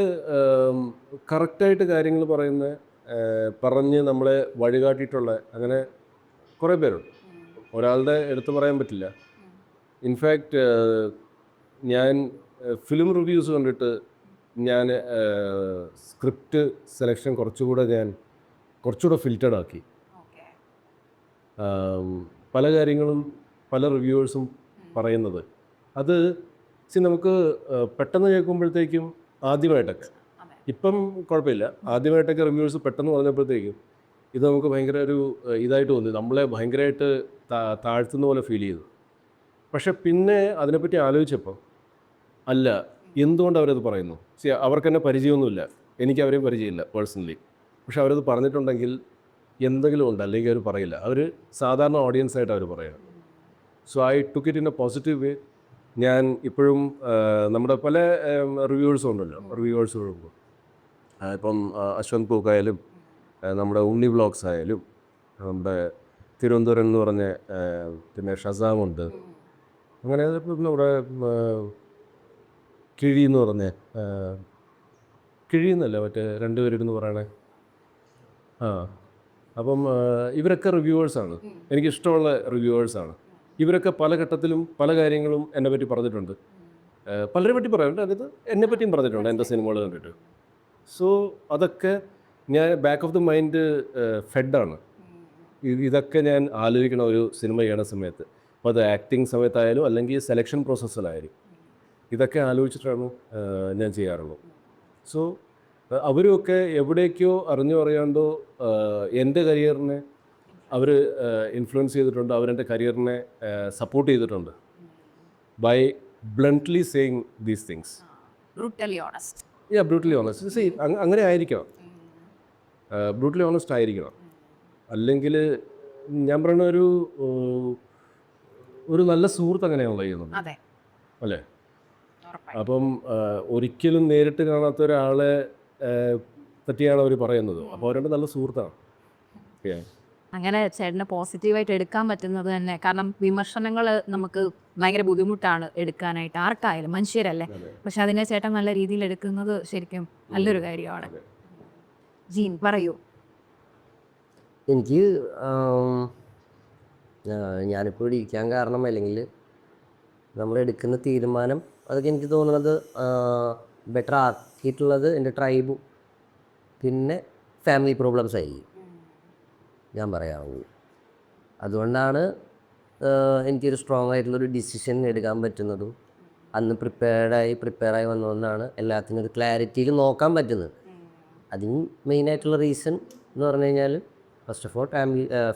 കറക്റ്റായിട്ട് കാര്യങ്ങൾ പറഞ്ഞ് നമ്മളെ വഴികാട്ടിയിട്ടുള്ള അങ്ങനെ കുറേ പേരുണ്ട്. ഒരാളുടെ എടുത്ത് പറയാൻ പറ്റില്ല. ഇൻഫാക്റ്റ് ഞാൻ ഫിലിം റിവ്യൂസ് കണ്ടിട്ട് ഞാൻ സ്ക്രിപ്റ്റ് സെലക്ഷൻ കുറച്ചുകൂടെ ഫിൽറ്റർഡ് ആക്കി. പല കാര്യങ്ങളും പല റിവ്യൂവേഴ്സും പറയുന്നത് അത് നമുക്ക് പെട്ടെന്ന് കേൾക്കുമ്പോഴത്തേക്കും ആദ്യമായിട്ടൊക്കെ, ഇപ്പം കുഴപ്പമില്ല, ആദ്യമായിട്ടൊക്കെ റിവ്യൂവേഴ്സ് പെട്ടെന്ന് പറഞ്ഞപ്പോഴത്തേക്കും ഇത് നമുക്ക് ഭയങ്കര ഒരു ഇതായിട്ട് തോന്നി, നമ്മളെ ഭയങ്കരമായിട്ട് താഴ്ത്തുന്ന പോലെ ഫീൽ ചെയ്തു. പക്ഷെ പിന്നെ അതിനെപ്പറ്റി ആലോചിച്ചപ്പോൾ അല്ല, എന്തുകൊണ്ട് അവരത് പറയുന്നു? അവർക്ക് തന്നെ പരിചയമൊന്നുമില്ല, എനിക്ക് അവരെയും പരിചയമില്ല പേഴ്സണലി. പക്ഷെ അവരത് പറഞ്ഞിട്ടുണ്ടെങ്കിൽ എന്തെങ്കിലും ഉണ്ട്, അല്ലെങ്കിൽ അവർ പറയില്ല. അവർ സാധാരണ ഓഡിയൻസായിട്ട് അവർ പറയുക. So I took it in A positive വേ. ഞാൻ ഇപ്പോഴും നമ്മുടെ പല റിവ്യൂവേഴ്സും ഉണ്ടല്ലോ, റിവ്യൂവേഴ്സ് വരുമ്പോൾ ഇപ്പം അശ്വന്ത് പൂക്കായാലും നമ്മുടെ ഉണ്ണി വ്ളോഗ്സ് ആയാലും നമ്മുടെ തിരുവനന്തപുരം എന്ന് പറഞ്ഞ പിന്നെ ഷസാമുണ്ട്, അങ്ങനെ നമ്മുടെ കിഴി എന്ന് പറഞ്ഞ കിഴിയെന്നല്ല മറ്റേ രണ്ടുപേരെന്ന് പറയണേ. അപ്പം ഇവരൊക്കെ റിവ്യൂവേഴ്സാണ്, എനിക്കിഷ്ടമുള്ള റിവ്യൂവേഴ്സാണ്. ഇവരൊക്കെ പല ഘട്ടത്തിലും പല കാര്യങ്ങളും എന്നെ പറ്റി പറഞ്ഞിട്ടുണ്ട്, പലരെ പറ്റി പറയാറുണ്ട്, അതായത് എന്നെ പറ്റിയും പറഞ്ഞിട്ടുണ്ട് എൻ്റെ സിനിമകൾ കണ്ടിട്ട്. സോ അതൊക്കെ ഞാൻ ബാക്ക് ഓഫ് ദി മൈൻഡ് ഫെഡാണ്. ഇതൊക്കെ ഞാൻ ആലോചിക്കണം ഒരു സിനിമ ചെയ്യണ സമയത്ത്. അപ്പോൾ അത് ആക്ടിങ് സമയത്തായാലും അല്ലെങ്കിൽ സെലക്ഷൻ പ്രോസസ്സിലായാലും ഇതൊക്കെ ആലോചിച്ചിട്ടാണ് ഞാൻ ചെയ്യാറുള്ളൂ. സോ അവരുമൊക്കെ എവിടേക്കോ അറിയാണ്ടോ എൻ്റെ കരിയറിനെ അവർ ഇൻഫ്ലുവൻസ് ചെയ്തിട്ടുണ്ട്, അവരെൻ്റെ കരിയറിനെ സപ്പോർട്ട് ചെയ്തിട്ടുണ്ട് by bluntly saying these things. Brutally honest. Brutally honest. അങ്ങനെ ആയിരിക്കണം, ബ്രൂട്ടലി ഓണസ്റ്റ് ആയിരിക്കണം. അല്ലെങ്കിൽ ഞാൻ പറയുന്ന ഒരു നല്ല സുഹൃത്ത് അങ്ങനെയാണല്ലോ ചെയ്യുന്നത്, അല്ലേ? അപ്പം ഒരിക്കലും നേരിട്ട് കാണാത്ത ഒരാളെ പറ്റിയാണ് അവർ പറയുന്നത്. അപ്പോൾ അവരുടെ നല്ല സുഹൃത്താണ്. അങ്ങനെ ചേട്ടനെ പോസിറ്റീവായിട്ട് എടുക്കാൻ പറ്റുന്നത് തന്നെ, കാരണം വിമർശനങ്ങൾ നമുക്ക് ഭയങ്കര ബുദ്ധിമുട്ടാണ് എടുക്കാനായിട്ട്, ആർക്കായാലും, മനുഷ്യരല്ലേ. പക്ഷെ അതിനെ ചേട്ടൻ നല്ല രീതിയിൽ എടുക്കുന്നത് ശരിക്കും നല്ലൊരു കാര്യമാണ്. ജീൻ പറയൂ. എനിക്ക് ഞാനിപ്പോൾ ഇവിടെ ഇരിക്കാൻ കാരണം, അല്ലെങ്കിൽ നമ്മളെടുക്കുന്ന തീരുമാനം, അതൊക്കെ എനിക്ക് തോന്നുന്നത് ബെറ്റർ ആക്കിയിട്ടുള്ളത് എൻ്റെ ട്രൈബും പിന്നെ ഫാമിലി പ്രോബ്ലംസ് ആയിരിക്കും ഞാൻ പറയാവുന്നത്. അതുകൊണ്ടാണ് എനിക്കൊരു സ്ട്രോങ് ആയിട്ടുള്ളൊരു ഡിസിഷൻ എടുക്കാൻ പറ്റുന്നതും അന്ന് പ്രിപ്പയറായി വന്നതുകൊണ്ടാണ് എല്ലാത്തിനും ഒരു ക്ലാരിറ്റിയിൽ നോക്കാൻ പറ്റുന്നത്. അതിന് മെയിനായിട്ടുള്ള റീസൺ എന്ന് പറഞ്ഞു കഴിഞ്ഞാൽ first of all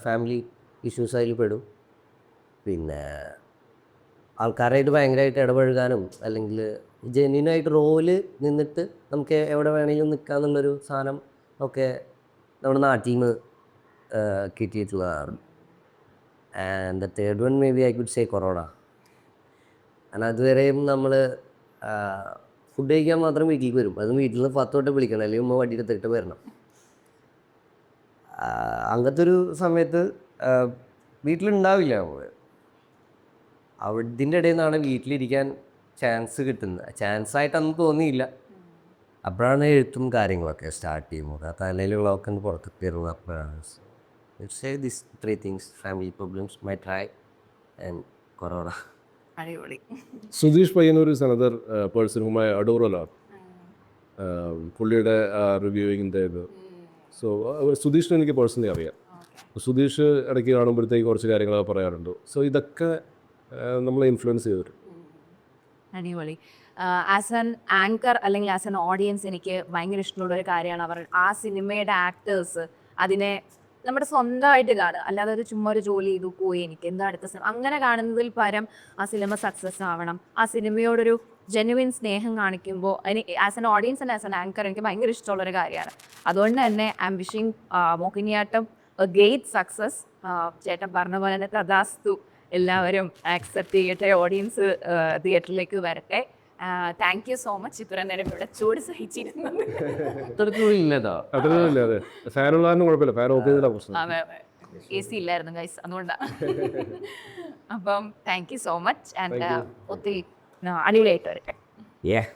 family issues അതിൽ പെടും. പിന്നെ ആൾക്കാരായിട്ട് ഭയങ്കരമായിട്ട് ഇടപഴകാനും അല്ലെങ്കിൽ ജെന്യൂനായിട്ട് റോല് നിന്നിട്ട് നമുക്ക് എവിടെ വേണമെങ്കിലും നിൽക്കാമെന്നുള്ളൊരു സാധനം ഒക്കെ നമ്മുടെ നാട്ടിൽ നിന്ന് കിട്ടിയിട്ടുള്ളതാണ്. And the third one maybe I could say corona. കാരണം അതുവരെയും നമ്മൾ ഫുഡ് കഴിക്കാൻ മാത്രം വീട്ടിലേക്ക് വരും, അതും വീട്ടിൽ നിന്ന് 10 തൊട്ട് വിളിക്കണം, അല്ലെങ്കിൽ ഉമ്മ വണ്ടിയെടുത്തിട്ട് വരണം. അങ്ങനത്തെ ഒരു സമയത്ത് വീട്ടിലുണ്ടാവില്ല. ഇതിൻ്റെ ഇടയിൽ നിന്നാണ് വീട്ടിലിരിക്കാൻ ചാൻസ് കിട്ടുന്നത്. ചാൻസായിട്ടൊന്നും തോന്നിയില്ല. അപ്പോഴാണ് എഴുത്തും കാര്യങ്ങളൊക്കെ സ്റ്റാർട്ട് ചെയ്യുമ്പോൾ ആ തലയിലുള്ളതൊക്കെ ഒന്ന് പുറത്ത് കയറുക. അപ്പോഴാണ് this 3 things: family problems, my try and corona. അടിപൊളി. Sudheesh Payyanur is another person hmm I adore a lot. പുള്ളിയുടെ റിവ്യൂയിങ്ങിൻ്റെ ഇത്. സോ സുധീഷിനെ എനിക്ക് പേഴ്സണലി അറിയാം. സുധീഷ് ഇടയ്ക്ക് കാണുമ്പോഴത്തേക്ക് കുറച്ച് കാര്യങ്ങളൊക്കെ പറയാറുണ്ട്. സോ ഇതൊക്കെ നമ്മളെ ഇൻഫ്ലുവൻസ് ചെയ്തിട്ട്. അടിപൊളി. ആസ് ആൻ ആങ്കർ അല്ലെങ്കിൽ ആസ് ആൻ ഓഡിയൻസ് എനിക്ക് ഭയങ്കര ഇഷ്ടമുള്ള ഒരു കാര്യമാണ് അവർ ആ സിനിമയുടെ ആക്ടേഴ്സ് അതിനെ നമ്മുടെ സ്വന്തമായിട്ട് കാണുക. അല്ലാതെ ഒരു ചുമ്മാ ഒരു ജോലി ചെയ്തു പോയി എനിക്ക് എന്താ അടുത്ത സിനിമ അങ്ങനെ കാണുന്നതിൽ പരം ആ സിനിമ സക്സസ് ആവണം, ആ സിനിമയോടൊരു ജെന്യുവിൻ സ്നേഹം കാണിക്കുമ്പോൾ എനിക്ക് as an audience and as an anchor എനിക്ക് ഭയങ്കര ഇഷ്ടമുള്ളൊരു കാര്യമാണ്. അതുകൊണ്ട് തന്നെ I M wishing Mohiniyattam A great success. ചേട്ടൻ പറഞ്ഞ പോലെ തന്നെ തഥാസ്തു, എല്ലാവരും ആക്സെപ്റ്റ് ചെയ്യട്ടെ, ഓഡിയൻസ് തിയേറ്ററിലേക്ക് വരട്ടെ. താങ്ക് യു സോ മച്ച് ഇത്രയും നേരം ഇവിടെ ചൂട് സഹിച്ചിരുന്നത്. അതെ ഫാനുള്ള കുഴപ്പമില്ല, ഫാൻ ഓഫ് ചെയ്തില്ല പ്രശ്നം. അതെ അതെ, AC ഇല്ലായിരുന്നു ഗൈസ്, അതുകൊണ്ടാണ്. അപ്പം thank you so much and ഒത്തിരി അടിപൊളിയായിട്ട് വരട്ടെ. Yeah.